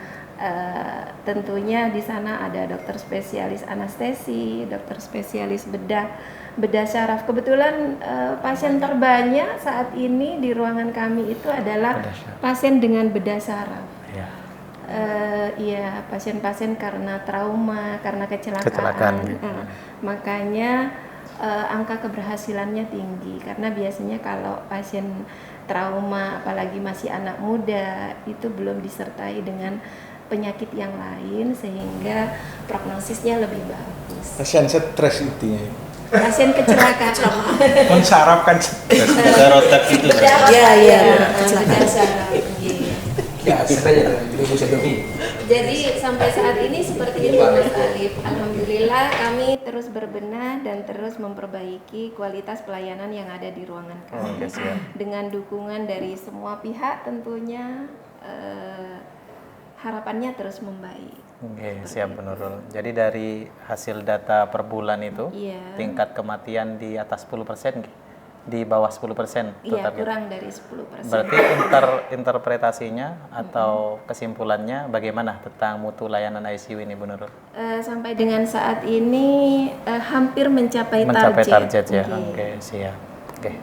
S5: Tentunya di sana ada dokter spesialis anestesi, dokter spesialis bedah syaraf. Kebetulan pasien terbanyak saat ini di ruangan kami itu adalah pasien dengan bedah syaraf. Iya, pasien-pasien karena trauma, karena kecelakaan. Makanya angka keberhasilannya tinggi karena biasanya kalau pasien trauma apalagi masih anak muda itu belum disertai dengan penyakit yang lain sehingga prognosisnya lebih bagus.
S4: Pasien stres intinya.
S5: Pasien kecelakaan.
S4: Kon saraf kan stres.
S6: Bedah otak itu.
S5: Iya, kecelakaan saraf.
S7: Ya, sebenarnya itu bisa
S5: Jadi sampai saat ini seperti itu Mas Alif. Alhamdulillah kami terus berbenah dan terus memperbaiki kualitas pelayanan yang ada di ruangan kami. Dengan dukungan dari semua pihak tentunya harapannya terus membaik.
S1: Oke, siap Bu Nurul. Jadi dari hasil data per bulan itu, tingkat kematian di atas 10%, di bawah 10%?
S5: Iya, kurang dari 10%.
S1: Berarti interpretasinya atau kesimpulannya bagaimana tentang mutu layanan ICU ini Bu Nurul?
S5: Sampai dengan saat ini hampir mencapai
S1: target ya. Oke, siap. Oke.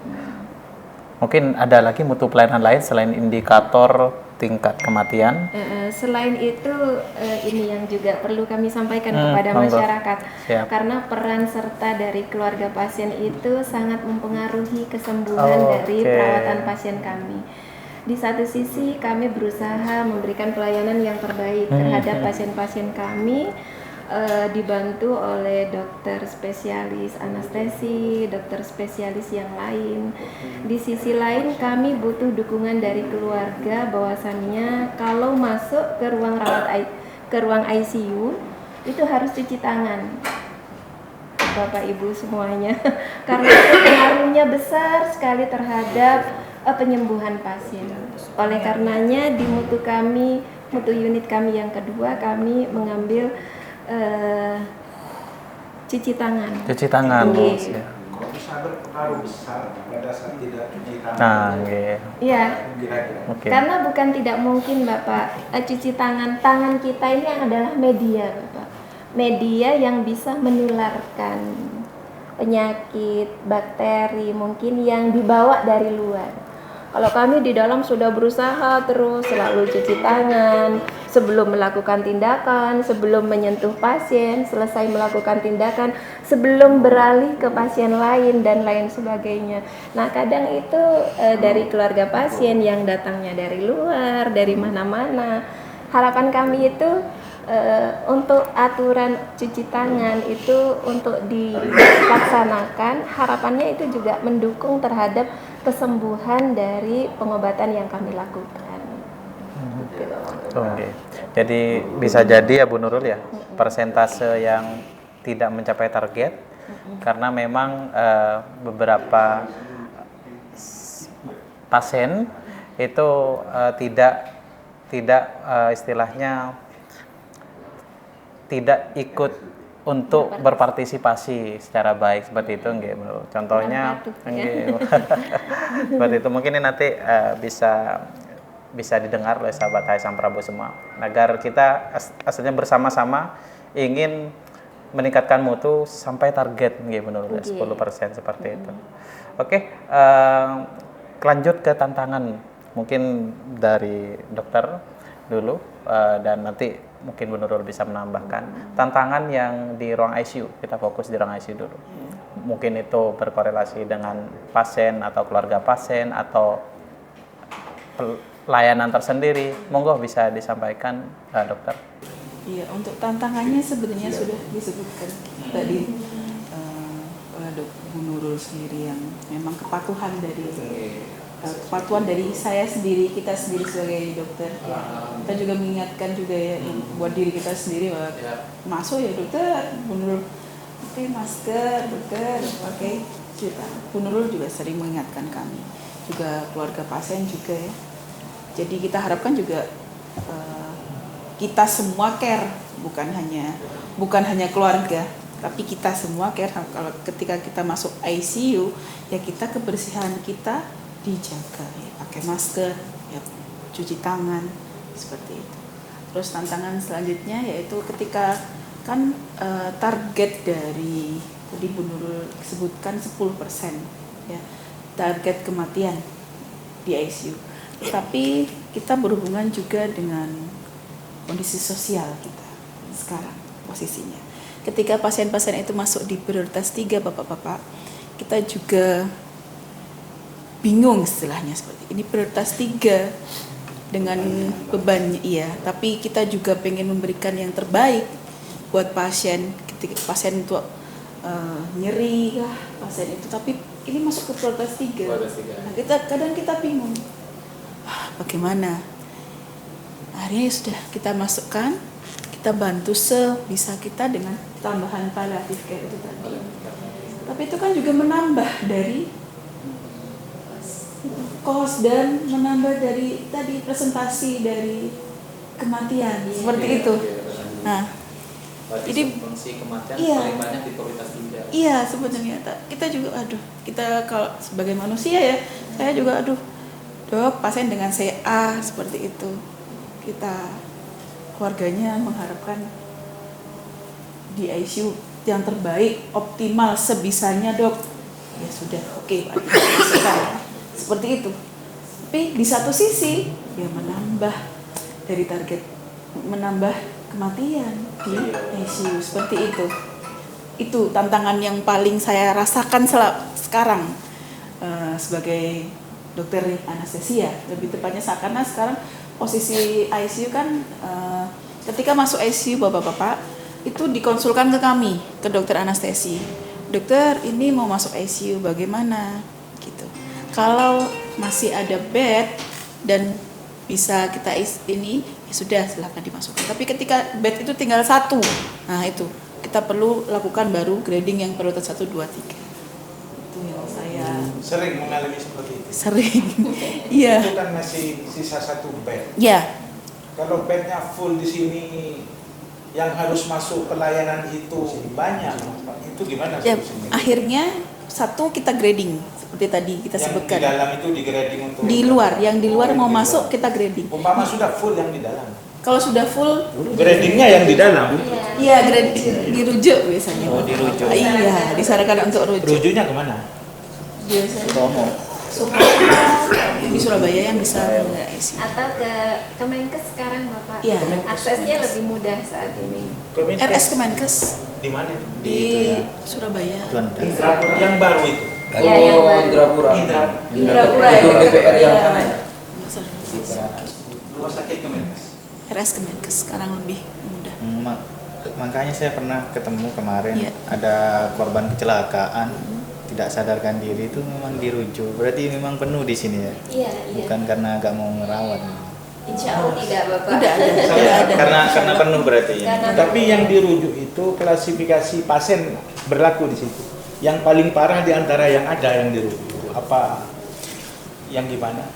S1: Mungkin ada lagi mutu pelayanan lain selain indikator tingkat kematian?
S5: Selain itu ini yang juga perlu kami sampaikan kepada masyarakat. Karena peran serta dari keluarga pasien itu sangat mempengaruhi kesembuhan dari perawatan pasien kami. Di satu sisi kami berusaha memberikan pelayanan yang terbaik terhadap pasien-pasien kami, dibantu oleh dokter spesialis anestesi, dokter spesialis yang lain. Di sisi lain kami butuh dukungan dari keluarga bahwasannya kalau masuk ke ruang ICU itu harus cuci tangan. Bapak Ibu semuanya. Karena itu pengaruhnya besar sekali terhadap penyembuhan pasien. Oleh karenanya di mutu unit kami yang kedua kami mengambil cuci tangan.
S1: Cuci tangan.
S4: Kok bisa berpengaruh besar pada saat tidak cuci tangan?
S5: Iya. Karena bukan tidak mungkin Bapak, cuci tangan kita ini adalah media Bapak. Media yang bisa menularkan penyakit, bakteri mungkin yang dibawa dari luar. Kalau kami di dalam sudah berusaha terus selalu cuci tangan sebelum melakukan tindakan, sebelum menyentuh pasien, selesai melakukan tindakan, sebelum beralih ke pasien lain dan lain sebagainya. Nah, kadang itu dari keluarga pasien yang datangnya dari luar, dari mana-mana. Harapan kami itu untuk aturan cuci tangan itu untuk dilaksanakan, harapannya itu juga mendukung terhadap kesembuhan dari pengobatan yang kami lakukan.
S1: Oke. Jadi bisa jadi ya Bu Nurul ya, persentase yang tidak mencapai target karena memang beberapa pasien itu tidak istilahnya tidak ikut untuk berpartisipasi secara baik seperti itu nggih Bu. Contohnya nggih. Seperti itu mungkin ini nanti bisa didengar oleh sahabat HSM Prabu semua agar kita asalnya bersama-sama ingin meningkatkan mutu sampai target nggih Bu Nurul 10% seperti itu. Oke, lanjut ke tantangan mungkin dari dokter dulu dan nanti mungkin Bu Nurul bisa menambahkan tantangan yang di ruang ICU. Kita fokus di ruang ICU dulu. Mungkin itu berkorelasi dengan pasien atau keluarga pasien atau layanan tersendiri. Monggo bisa disampaikan, dokter.
S2: Iya, untuk tantangannya sebenarnya sudah disebutkan tadi oleh Bu Nurul sendiri, yang memang kepatuhan dari saya sendiri, kita sendiri sebagai dokter. Kita juga mengingatkan juga ya buat diri kita sendiri bahwa masuk ya dokter, Bu Nurul pakai masker, dokter pakai cuci tangan. Bu Nurul juga sering mengingatkan kami, juga keluarga pasien juga ya. Jadi kita harapkan juga kita semua care, bukan hanya keluarga, tapi kita semua care. Kalau ketika kita masuk ICU, ya kita kebersihan kita dijaga, ya pakai masker, ya cuci tangan, seperti itu. Terus tantangan selanjutnya yaitu ketika kan target dari tadi Bu Nurul sebutkan 10% ya target kematian di ICU. Tetapi kita berhubungan juga dengan kondisi sosial kita sekarang posisinya. Ketika pasien-pasien itu masuk di prioritas 3, Bapak-bapak, kita juga bingung istilahnya seperti ini, prioritas 3 dengan bebannya iya, tapi kita juga pengen memberikan yang terbaik buat pasien. Ketika pasien itu nyeri lah pasien itu, tapi ini masuk ke prioritas 3. Nah, kadang kita bingung, bagaimana? Akhirnya sudah kita masukkan, kita bantu sebisa kita dengan tambahan palliative care itu tadi. Tapi itu kan juga menambah dari cost dan menambah dari tadi presentasi dari kematian seperti itu. Nah, jadi
S1: fungsi kematian
S2: iya,
S1: paling banyak di prioritas 3.
S2: Iya, sebenarnya kita juga kita kalau sebagai manusia ya, saya juga dok, pasien dengan CA seperti itu. Kita keluarganya mengharapkan di ICU yang terbaik, optimal sebisanya, dok. Ya sudah, oke, Pak. Seperti itu. Tapi di satu sisi ya menambah dari target, menambah kematian di ICU seperti itu. Itu tantangan yang paling saya rasakan sekarang sebagai dokter anestesia, lebih tepatnya karena sekarang posisi ICU kan ketika masuk ICU bapak-bapak itu dikonsulkan ke kami, ke dokter anestesi. Dokter, ini mau masuk ICU bagaimana? Gitu. Kalau masih ada bed dan bisa kita ini, ya sudah silakan dimasukkan. Tapi ketika bed itu tinggal 1, nah itu kita perlu lakukan baru grading yang prioritas 1, 2, 3. Itu yang saya
S4: sering mengalami seperti itu.
S2: Sering, iya.
S4: Itu kan masih sisa 1 bed.
S2: Ya.
S4: Kalau bednya full di sini, yang harus masuk pelayanan itu banyak. Itu gimana
S2: Ya,
S4: solusinya?
S2: akhirnya 1 kita grading seperti tadi kita
S4: Yang
S2: sebutkan.
S4: di dalam itu di grading untuk
S2: Di luar, yang di luar mau
S4: di
S2: masuk
S4: luar.
S2: kita grading.
S4: Umpama sudah full yang di dalam.
S2: Kalau sudah full,
S4: Gradingnya yang di dalam.
S2: iya grading dirujuk biasanya.
S6: Oh, dirujuk.
S2: Iya, disarankan untuk rujuk.
S4: Rujuknya kemana?
S2: Biasanya di Surabaya yang bisa mengenai ICU.
S5: Atau ke Kemenkes sekarang Bapak.
S2: Iya.
S5: Aksesnya lebih mudah saat ini.
S2: RS Kemenkes
S4: Di mana?
S2: di Surabaya.
S4: Yang baru itu.
S5: Ya, yang baru.
S7: Indrapura.
S2: Indrapura,
S7: Itu
S2: ya.
S7: DPR yang
S2: Iya.
S7: sana.
S4: Rumah sakit Kemenkes.
S2: RS Kemenkes sekarang lebih mudah.
S6: Makanya saya pernah ketemu kemarin
S2: Iya.
S6: ada korban kecelakaan tidak sadarkan diri itu memang dirujuk. Berarti memang penuh di sini ya.
S5: Iya, iya.
S6: Bukan karena agak mau ngerawat.
S5: Insya Allah tidak Bapak.
S2: Tidak ada.
S6: Karena penuh berarti ya.
S5: Karena
S4: Tapi yang dirujuk itu klasifikasi pasien berlaku di situ. Yang paling parah di antara yang ada yang dirujuk. Apa yang gimana?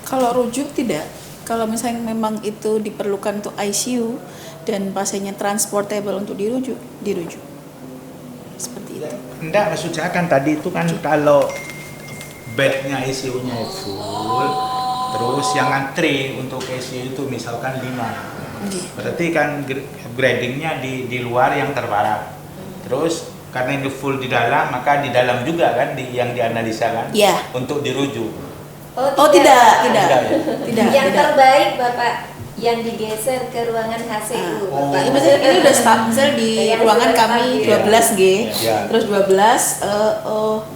S2: Kalau rujuk tidak. Kalau misalnya memang itu diperlukan untuk ICU dan pasiennya transportable untuk dirujuk. Seperti itu.
S4: Enggak, maksud saya kan tadi itu kan kalau bednya ICU-nya full, terus yang antri untuk ICU itu misalkan 5. Berarti kan gradingnya di luar yang terparah. Terus karena ini full di dalam, maka di dalam juga kan yang dianalisa kan
S2: Iya.
S4: untuk dirujuk.
S2: Oh tidak.
S4: Tidak, ya?
S2: Tidak.
S5: yang
S2: tidak.
S5: terbaik Bapak yang digeser ke ruangan HCU.
S2: Pak, ini udah misalnya di
S5: Yang
S2: ruangan
S5: sudah
S2: kami
S5: stabil.
S2: 12 G,
S7: Ya.
S2: terus 12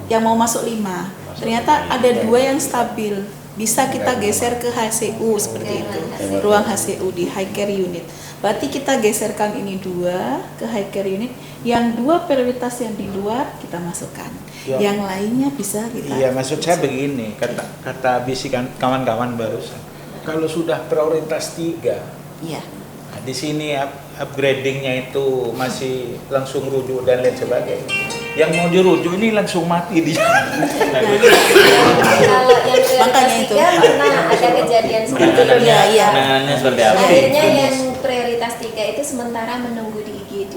S2: yang mau masuk 5. Ternyata ada 2 yang stabil. Bisa kita geser ke HCU seperti itu. Ruang HCU di high care unit. Berarti kita geserkan ini 2 ke high care unit. Yang 2 prioritas yang di luar kita masukkan.
S4: Ya.
S2: Yang lainnya bisa kita.
S4: Iya, maksud saya begini, kata bisikan kawan-kawan barusan. Kalau sudah prioritas 3,
S2: Iya.
S4: nah, di sini upgradingnya itu masih langsung rujuk dan lain sebagainya. Yang mau dirujuk ini langsung mati dia.
S5: Kalau yang prioritas
S2: Makanya itu.
S5: 3 pernah ada kejadian seperti itu.
S2: Iya, iya.
S1: Penanganannya seperti apa?
S5: Akhirnya yang prioritas 3 itu sementara menunggu di IGD.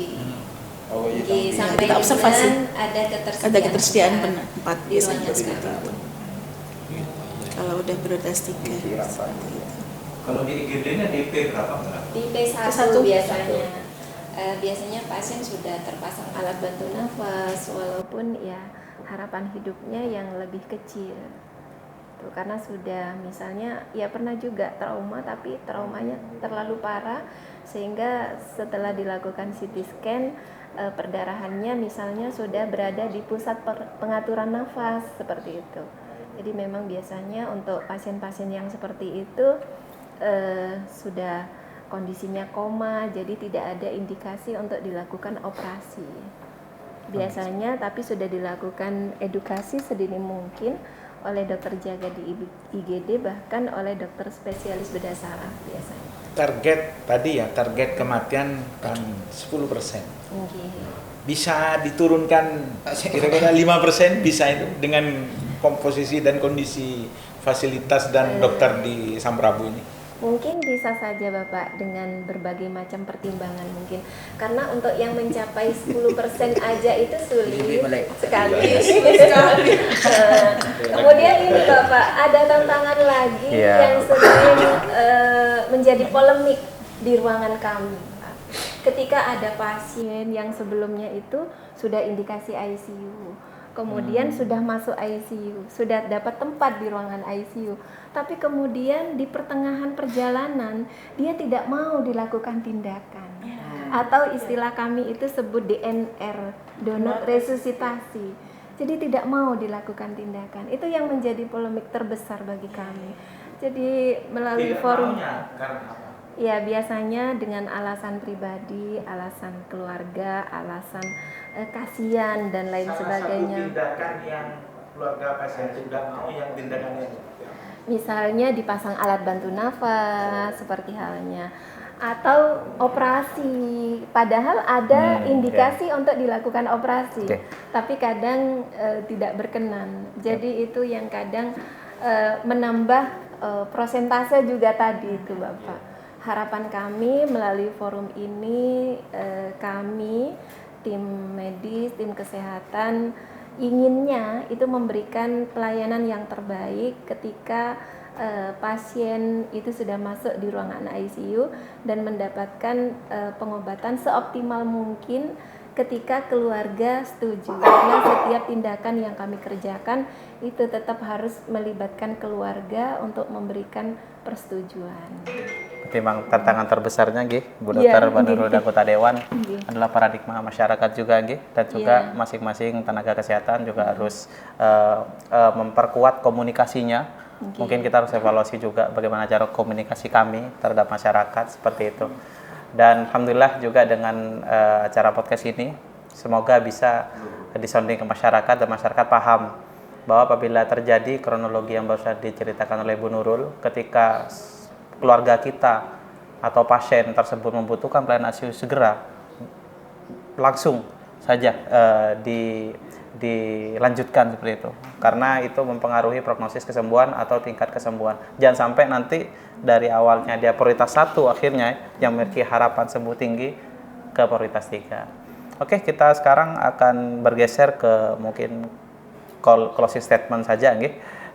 S7: Oh iya.
S5: Di sampai
S2: kita observasi.
S5: dengan ada ketersediaan.
S2: Ada ketersediaan
S5: tempat
S2: benar, 4
S5: di ruangan seperti itu.
S2: Kalau udah prioritas 3.
S4: Kalau di IGD-nya DP berapa?
S5: Di P1
S2: P1.
S5: biasanya. Biasanya pasien sudah terpasang alat bantu nafas walaupun ya harapan hidupnya yang lebih kecil. Tuh, karena sudah misalnya ya pernah juga trauma tapi traumanya terlalu parah sehingga setelah dilakukan CT scan perdarahannya misalnya sudah berada di pusat pengaturan nafas seperti itu. Jadi memang biasanya untuk pasien-pasien yang seperti itu sudah kondisinya koma, jadi tidak ada indikasi untuk dilakukan operasi. Biasanya tapi sudah dilakukan edukasi sedini mungkin oleh dokter jaga di IGD bahkan oleh dokter spesialis bedah saraf biasanya.
S4: Target kematian kan 10%.
S5: Okay.
S4: Bisa diturunkan kira-kira 5% bisa itu dengan komposisi dan kondisi fasilitas dan dokter di Samprabu ini.
S5: Mungkin bisa saja Bapak dengan berbagai macam pertimbangan mungkin karena untuk yang mencapai 10% aja itu sulit sekali. Kemudian ini Bapak ada tantangan lagi yang sering menjadi polemik di ruangan kami. Ketika ada pasien yang sebelumnya itu sudah indikasi ICU, kemudian sudah masuk ICU, sudah dapat tempat di ruangan ICU, tapi kemudian di pertengahan perjalanan dia tidak mau dilakukan tindakan, atau istilah kami itu sebut DNR, donor resusitasi. Jadi tidak mau dilakukan tindakan. Itu yang menjadi polemik terbesar bagi kami. Jadi melalui forum. Ya biasanya dengan alasan pribadi, alasan keluarga, alasan kasihan dan lain sebagainya.
S4: Tindakan yang keluarga pasien tidak mau yang tindakannya.
S5: Misalnya dipasang alat bantu nafas seperti halnya atau operasi, padahal ada indikasi untuk dilakukan operasi, tapi kadang tidak berkenan. Jadi itu yang kadang menambah prosentase juga tadi itu Bapak. Harapan kami melalui forum ini, kami tim medis, tim kesehatan inginnya itu memberikan pelayanan yang terbaik ketika pasien itu sudah masuk di ruangan ICU dan mendapatkan pengobatan seoptimal mungkin ketika keluarga setuju. Karena setiap tindakan yang kami kerjakan itu tetap harus melibatkan keluarga untuk memberikan persetujuan.
S1: Memang tantangan terbesarnya Bu Dokter Nurul Dakota Dewan adalah paradigma masyarakat juga dan juga masing-masing tenaga kesehatan juga harus memperkuat komunikasinya. Mungkin kita harus evaluasi juga bagaimana cara komunikasi kami terhadap masyarakat seperti itu. Dan alhamdulillah juga dengan acara podcast ini semoga bisa disounding ke masyarakat dan masyarakat paham bahwa apabila terjadi kronologi yang baru saja diceritakan oleh Bu Nurul, ketika keluarga kita atau pasien tersebut membutuhkan pelayanan ICU segera langsung saja dilanjutkan seperti itu, karena itu mempengaruhi prognosis kesembuhan atau tingkat kesembuhan. Jangan sampai nanti dari awalnya dia prioritas 1 akhirnya yang memiliki harapan sembuh tinggi ke prioritas 3. Oke, kita sekarang akan bergeser ke mungkin closing statement saja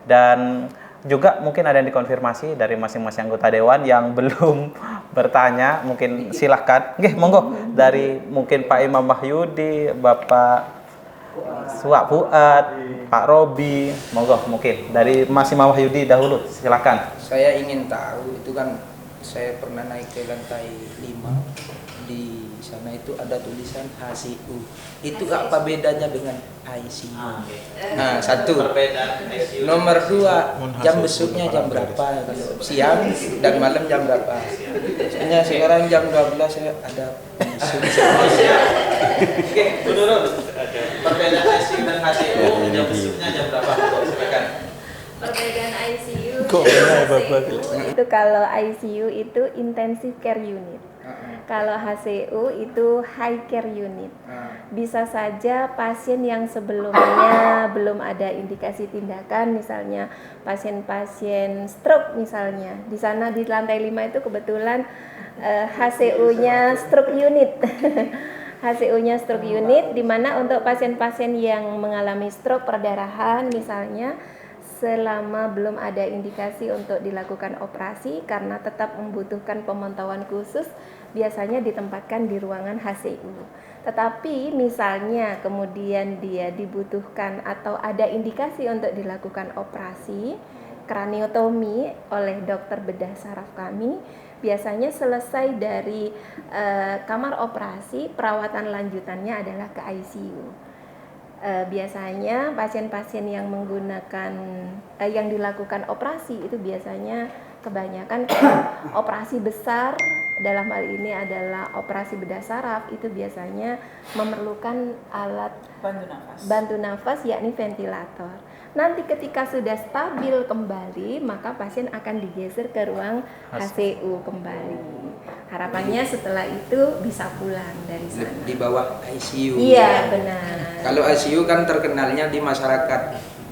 S1: dan juga mungkin ada yang dikonfirmasi dari masing-masing anggota dewan yang belum bertanya, mungkin silahkan. Monggo dari mungkin Pak Imam Wahyudi, Bapak Suwak Fuad, Pak Robi, monggo mungkin dari Mas Imam Wahyudi dahulu, silahkan.
S7: Saya ingin tahu itu kan saya pernah naik ke lantai 5. Di sana itu ada tulisan HCU. Itu apa bedanya dengan ICU? Nah, satu. Nomor 2, jam besuknya jam berapa? Siang dan malam jam berapa? Soalnya sekarang jam 12 saya ada besuk.
S4: Oke, Bu Nurul, perbedaan ICU dan HCU, jam besuknya jam berapa? Silakan.
S5: Perbedaan ICU
S1: Kok
S5: dan
S1: benar,
S5: HCU
S1: Bapak?
S5: itu kalau ICU itu intensive care unit. Kalau HCU itu high care unit. Bisa saja pasien yang sebelumnya belum ada indikasi tindakan, misalnya pasien-pasien stroke misalnya. Di sana di lantai 5 itu kebetulan HCU-nya stroke unit. HCU-nya stroke unit, di mana untuk pasien-pasien yang mengalami stroke perdarahan misalnya, selama belum ada indikasi untuk dilakukan operasi karena tetap membutuhkan pemantauan khusus, biasanya ditempatkan di ruangan HCU. Tetapi misalnya kemudian dia dibutuhkan atau ada indikasi untuk dilakukan operasi kraniotomi oleh dokter bedah saraf kami, biasanya selesai dari kamar operasi, perawatan lanjutannya adalah ke ICU. Biasanya pasien-pasien yang menggunakan yang dilakukan operasi itu biasanya kebanyakan operasi besar, dalam hal ini adalah operasi bedah saraf, itu biasanya memerlukan alat bantu nafas yakni ventilator. Nanti ketika sudah stabil kembali, maka pasien akan digeser ke ruang HCU kembali. Harapannya setelah itu bisa pulang dari sana.
S7: Di bawah ICU.
S5: Iya, benar.
S7: Kalau ICU kan terkenalnya di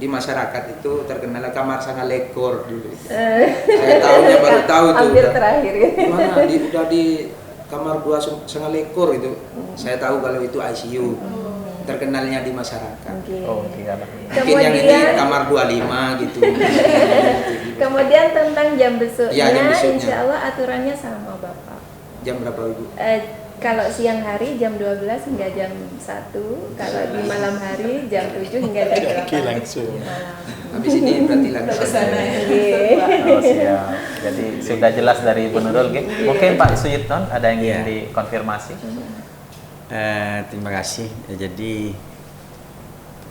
S7: masyarakat itu terkenal kamar sangat lekor dulu. Saya tahunya baru tahu tuh.
S5: Hampir terakhir.
S7: Gimana udah di kamar 2 sangat lekor itu. Saya tahu kalau itu ICU. Terkenalnya di masyarakat.
S5: Okay.
S1: Oh, tidak.
S7: Mungkin yang ini kamar 25 gitu.
S5: Kemudian tentang jam besuknya,
S7: Ya, jam besuknya.
S5: insya Allah aturannya sama Bapak.
S7: Jam berapa Ibu?
S5: Kalau siang hari jam 12 hingga jam 1, kalau di malam hari jam 7 hingga jam 8
S1: langsung.
S5: malam.
S7: Habis ini berarti langsung.
S1: Oh, siap. Jadi sudah jelas dari Bu Nurul. Mungkin Pak Suyitnon ada yang ingin dikonfirmasi?
S8: Terima kasih. Jadi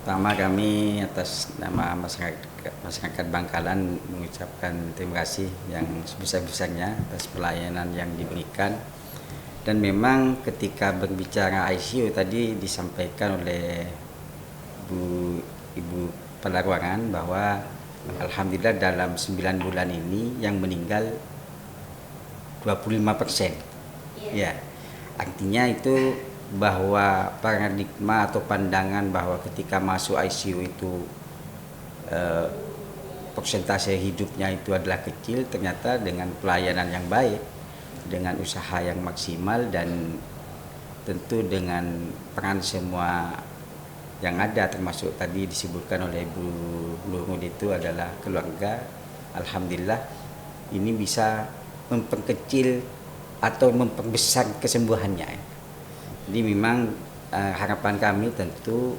S8: pertama kami atas nama masyarakat Bangkalan mengucapkan terima kasih yang sebesar-besarnya atas pelayanan yang diberikan. Dan memang ketika berbicara ICU tadi disampaikan oleh Ibu Kepala Ruangan bahwa alhamdulillah dalam 9 bulan ini yang meninggal 25%. Ya, artinya itu bahwa paradigma atau pandangan bahwa ketika masuk ICU itu persentase hidupnya itu adalah kecil, ternyata dengan pelayanan yang baik, dengan usaha yang maksimal, dan tentu dengan peran semua yang ada, termasuk tadi disebutkan oleh Bu Nurul itu adalah keluarga. Alhamdulillah ini bisa memperkecil atau memperbesar kesembuhannya. Jadi memang harapan kami tentu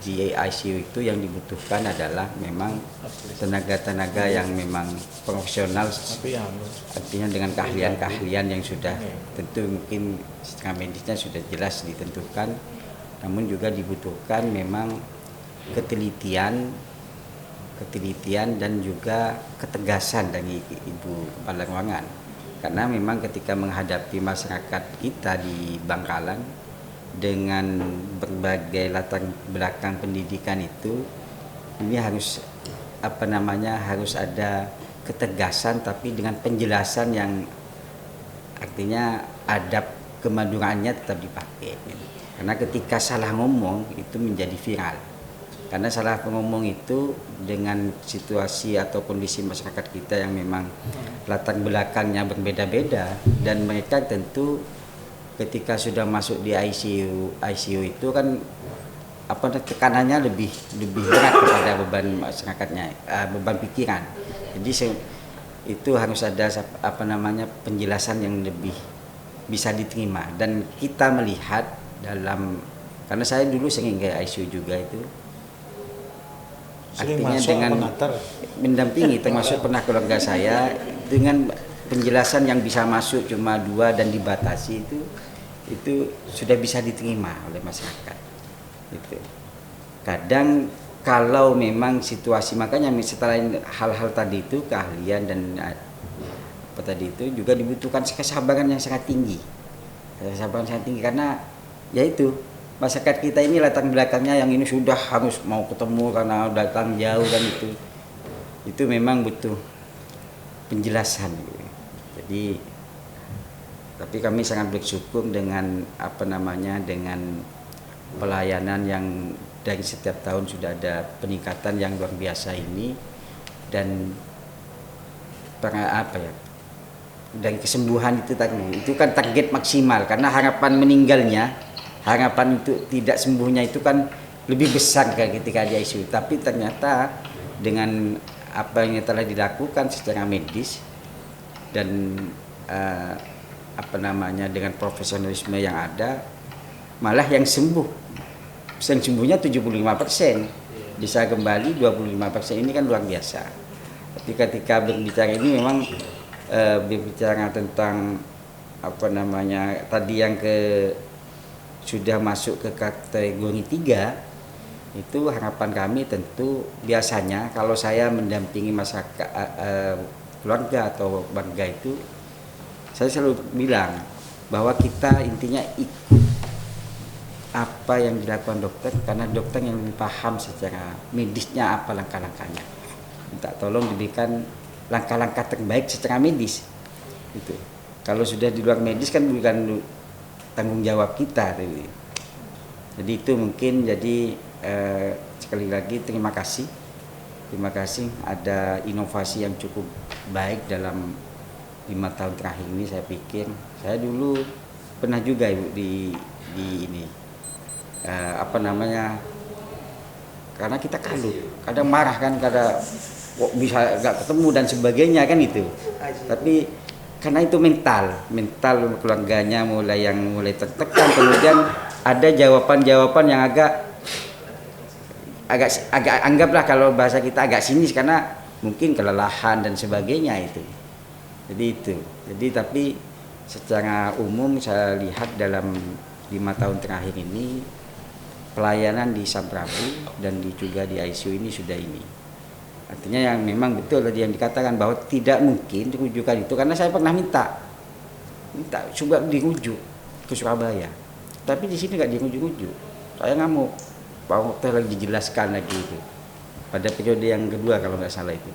S8: di ICU itu yang dibutuhkan adalah memang tenaga-tenaga yang memang profesional, artinya dengan keahlian-keahlian yang sudah tentu mungkin secara medisnya sudah jelas ditentukan, namun juga dibutuhkan memang ketelitian dan juga ketegasan dari Ibu Kepala Ruangan, karena memang ketika menghadapi masyarakat kita di Bangkalan dengan berbagai latar belakang pendidikan itu, ini harus harus ada ketegasan tapi dengan penjelasan yang artinya adab kemaduraannya tetap dipakai. Karena ketika salah ngomong itu menjadi viral. Karena salah ngomong itu dengan situasi atau kondisi masyarakat kita yang memang latar belakangnya berbeda-beda, dan mereka tentu ketika sudah masuk di ICU itu kan tekanannya lebih berat kepada beban masyarakatnya, beban pikiran. Jadi itu harus ada penjelasan yang lebih bisa diterima, dan kita melihat karena saya dulu sering ke ICU juga itu, artinya dengan mendampingi, termasuk pernah keluarga saya, dengan penjelasan yang bisa masuk cuma 2 dan dibatasi itu sudah bisa diterima oleh masyarakat. Itu. Kadang kalau memang situasi, makanya setelah hal-hal tadi itu, keahlian dan apa tadi itu juga dibutuhkan kesabaran yang sangat tinggi. Kesabaran sangat tinggi karena yaitu masyarakat kita ini latar belakangnya yang ini sudah harus mau ketemu karena datang jauh kan itu memang butuh penjelasan. Jadi tapi kami sangat bersyukur dengan dengan pelayanan yang dari setiap tahun sudah ada peningkatan yang luar biasa ini, dan dan kesembuhan itu kan target maksimal, karena harapan untuk tidak sembuhnya itu kan lebih besar ketika di ICU. Tapi ternyata dengan apa yang telah dilakukan secara medis dan dengan profesionalisme yang ada, malah yang sembuhnya 75%, bisa kembali 25%, ini kan luar biasa. Tapi ketika berbicara ini memang berbicara tentang tadi yang sudah masuk ke kategori 3, itu harapan kami tentu biasanya kalau saya mendampingi masyarakat keluarga atau warga itu, saya selalu bilang bahwa kita intinya ikut apa yang dilakukan dokter, karena dokter yang lebih paham secara medisnya apa langkah-langkahnya. Minta tolong diberikan langkah-langkah terbaik secara medis. Itu. Kalau sudah di luar medis kan bukan tanggung jawab kita. Jadi itu mungkin sekali lagi terima kasih ada inovasi yang cukup baik dalam 5 tahun terakhir ini. Saya pikir saya dulu pernah juga Ibu di ini karena kita kadang marah kan, kadang kok bisa nggak ketemu dan sebagainya kan itu. Tapi karena itu mental keluarganya mulai tertekan, kemudian ada jawaban yang agak anggaplah kalau bahasa kita agak sinis karena mungkin kelelahan dan sebagainya itu. Jadi tapi secara umum saya lihat dalam 5 tahun terakhir ini pelayanan di Samprabu dan juga di ICU ini sudah ini. Artinya yang memang betul tadi yang dikatakan bahwa tidak mungkin rujukan itu, karena saya pernah minta coba dirujuk ke Surabaya. Tapi di sini nggak dirujuk. Saya ngamuk. Pak Dokter lagi dijelaskan lagi itu. Pada periode yang kedua kalau nggak salah itu.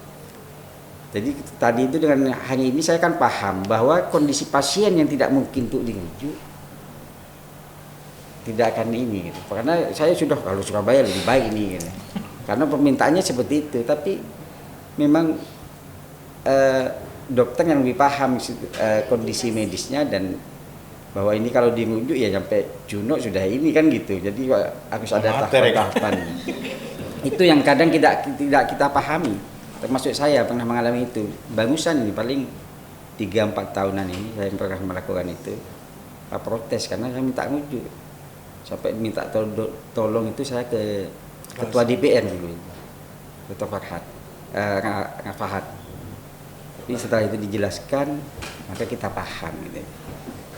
S8: Jadi tadi itu dengan hanya ini saya kan paham bahwa kondisi pasien yang tidak mungkin untuk dirujuk tidak akan ini gitu. Karena saya sudah kalau Surabaya lebih baik ini gitu. Karena permintaannya seperti itu, tapi memang dokter yang lebih paham kondisi medisnya, dan bahwa ini kalau dirujuk ya sampai Juno sudah ini kan gitu. Jadi harus ada tahapan-tahapan. Itu yang kadang tidak kita pahami. Termasuk saya pernah mengalami itu. Barusan ini paling 3-4 tahunan ini saya pernah melakukan itu. Protes karena saya minta rujuk. Sampai minta tolong itu saya ke Ketua DPR dulu, Ketua Fahad. Tapi setelah itu dijelaskan, maka kita paham gitu.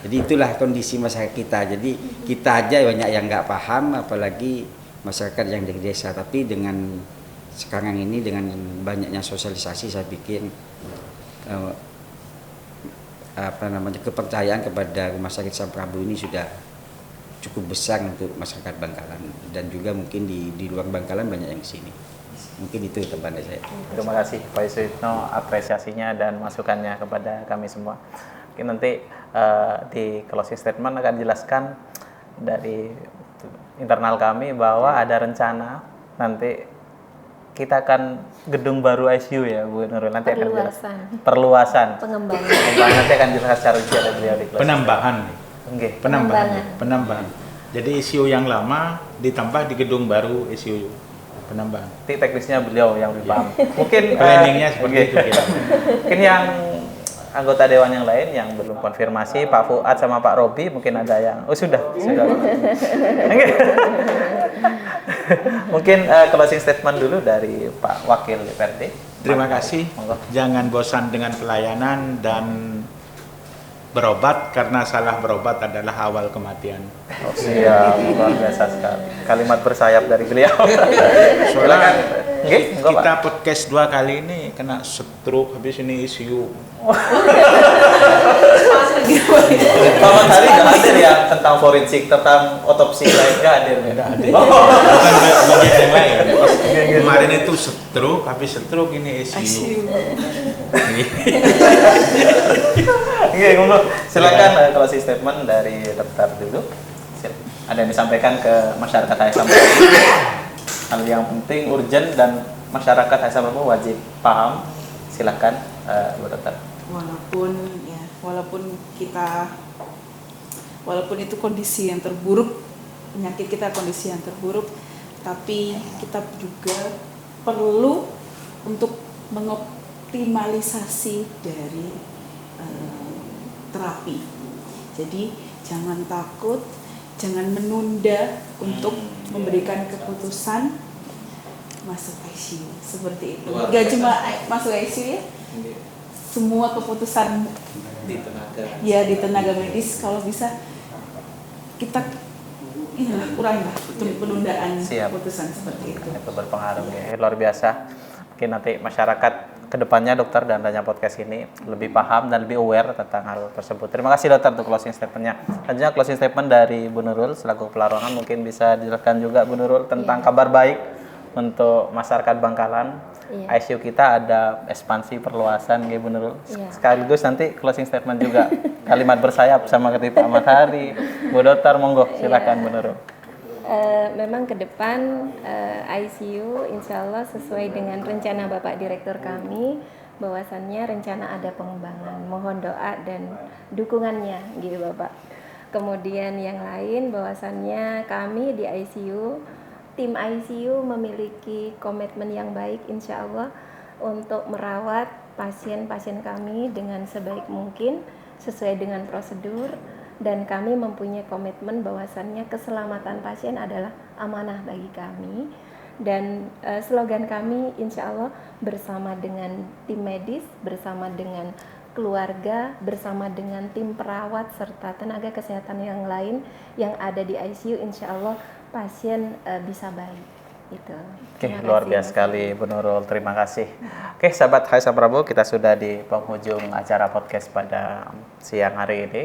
S8: Jadi itulah kondisi masyarakat kita. Jadi kita aja banyak yang nggak paham, apalagi masyarakat yang dari desa. Tapi dengan sekarang ini dengan banyaknya sosialisasi, saya pikir kepercayaan kepada Rumah Sakit Samprabu ini sudah cukup besar untuk masyarakat Bangkalan, dan juga mungkin di luar Bangkalan banyak yang kesini. Mungkin itu tambahan saya.
S1: Terima kasih Pak Yusrino apresiasinya dan masukannya kepada kami semua. Mungkin nanti di closing statement akan dijelaskan dari internal kami bahwa ada rencana nanti kita akan gedung baru ICU ya Bu Nurul, nanti akan dijelaskan. Perluasan. Pengembangan nanti akan dijelaskan secara detail oleh beliau di closing.
S4: Penambahan. Jadi ICU yang lama ditambah di gedung baru ICU penambahan.
S1: Nanti teknisnya beliau yang lebih paham. Mungkin
S4: planningnya seperti itu kita.
S1: Mungkin yang anggota dewan yang lain yang belum konfirmasi, Pak Fuad sama Pak Robi mungkin ada yang sudah. Mungkin closing statement dulu dari Pak Wakil DPRD.
S4: Terima kasih.
S1: Monggo.
S4: Jangan bosan dengan pelayanan dan berobat, karena salah berobat adalah awal kematian.
S1: Oh, siap, luar biasa sekali. Kalimat bersayap dari beliau.
S4: Soalnya
S1: Nggih, monggo,
S4: kita
S1: Pak.
S4: podcast 2 kali ini kena stroke, habis ini ICU.
S1: Pak Matahari nggak hadir ya tentang forensik, tentang otopsi lain nggak hadir.
S4: Tidak ada.
S1: Oh.
S4: Bukan bagian yang lain. Kemarin itu stroke, habis stroke ini ICU.
S1: Oke, monggo. Silakan closing statement dari dokter dulu. Ada yang disampaikan ke masyarakat HSM hal yang penting, urgent, dan masyarakat HSM wajib paham. Silakan, Bu Dokter.
S2: Walaupun itu kondisi yang terburuk, penyakit kita kondisi yang terburuk, tapi kita juga perlu untuk mengoptimalisasi dari terapi. Jadi jangan takut, jangan menunda untuk memberikan keputusan masuk ICU seperti itu. Gak cuma masuk ICU ya, semua keputusan di tenaga medis kalau bisa kita kurangilah penundaan keputusan seperti itu.
S1: Itu berpengaruh ya, luar biasa. Mungkin nanti masyarakat kedepannya dokter dan adanya podcast ini lebih paham dan lebih aware tentang hal tersebut. Terima kasih dokter untuk closing statement-nya. Selanjutnya closing statement dari Bu Nurul selaku kepala ruangan, mungkin bisa dijelaskan juga Bu Nurul tentang kabar baik untuk masyarakat Bangkalan. ICU kita ada ekspansi perluasan Bu Nurul. Sekaligus nanti closing statement juga kalimat bersayap sama ketika Pak Matahari. Bu Dokter monggo silakan Bu Nurul.
S5: Memang ke depan ICU insya Allah sesuai dengan rencana Bapak Direktur kami, bahwasannya rencana ada pengembangan. Mohon doa dan dukungannya gitu Bapak. Kemudian yang lain bahwasannya kami di ICU, tim ICU memiliki komitmen yang baik insya Allah untuk merawat pasien-pasien kami dengan sebaik mungkin sesuai dengan prosedur. Dan kami mempunyai komitmen bahwasannya keselamatan pasien adalah amanah bagi kami. Dan slogan kami insya Allah bersama dengan tim medis, bersama dengan keluarga, bersama dengan tim perawat serta tenaga kesehatan yang lain yang ada di ICU, insya Allah pasien bisa baik. Itu.
S1: Oke, luar biasa sekali Bu Nurul, terima kasih. Oke, sahabat HSM Prabowo, kita sudah di penghujung acara podcast pada siang hari ini.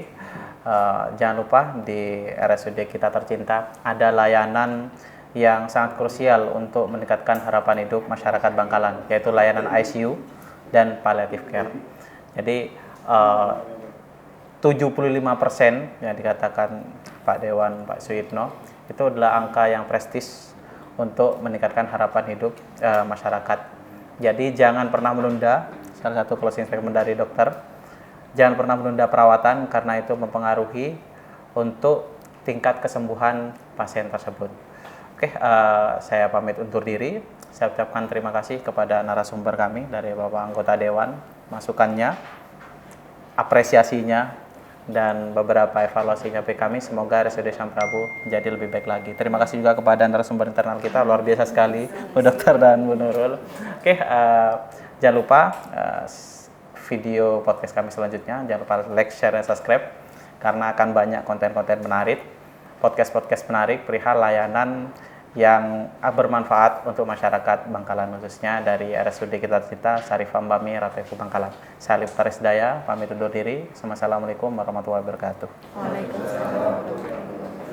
S1: Jangan lupa di RSUD kita tercinta ada layanan yang sangat krusial untuk meningkatkan harapan hidup masyarakat Bangkalan, yaitu layanan ICU dan palliative care. Jadi 75% yang dikatakan Pak Dewan, Pak Suyitno, itu adalah angka yang prestis untuk meningkatkan harapan hidup masyarakat. Jadi jangan pernah menunda, salah satu closing statement dari dokter, jangan pernah menunda perawatan karena itu mempengaruhi untuk tingkat kesembuhan pasien tersebut. Oke, saya pamit undur diri. Saya ucapkan terima kasih kepada narasumber kami dari Bapak Anggota Dewan, masukannya, apresiasinya, dan beberapa evaluasinya bagi kami. Semoga RSUD Syam Prabu jadi lebih baik lagi. Terima kasih juga kepada narasumber internal kita, luar biasa sekali, Bu Dokter dan Bu Nurul. Oke, jangan lupa video podcast kami selanjutnya. Jangan lupa like, share, dan subscribe karena akan banyak konten-konten menarik, podcast-podcast menarik perihal layanan yang bermanfaat untuk masyarakat Bangkalan, khususnya dari RSUD kita tercinta Syarifah Mbami Ratefu Bangkalan. Saya Alif Tarisdaya, pamit undur diri. Assalamualaikum warahmatullahi wabarakatuh.
S5: Waalaikumsalam.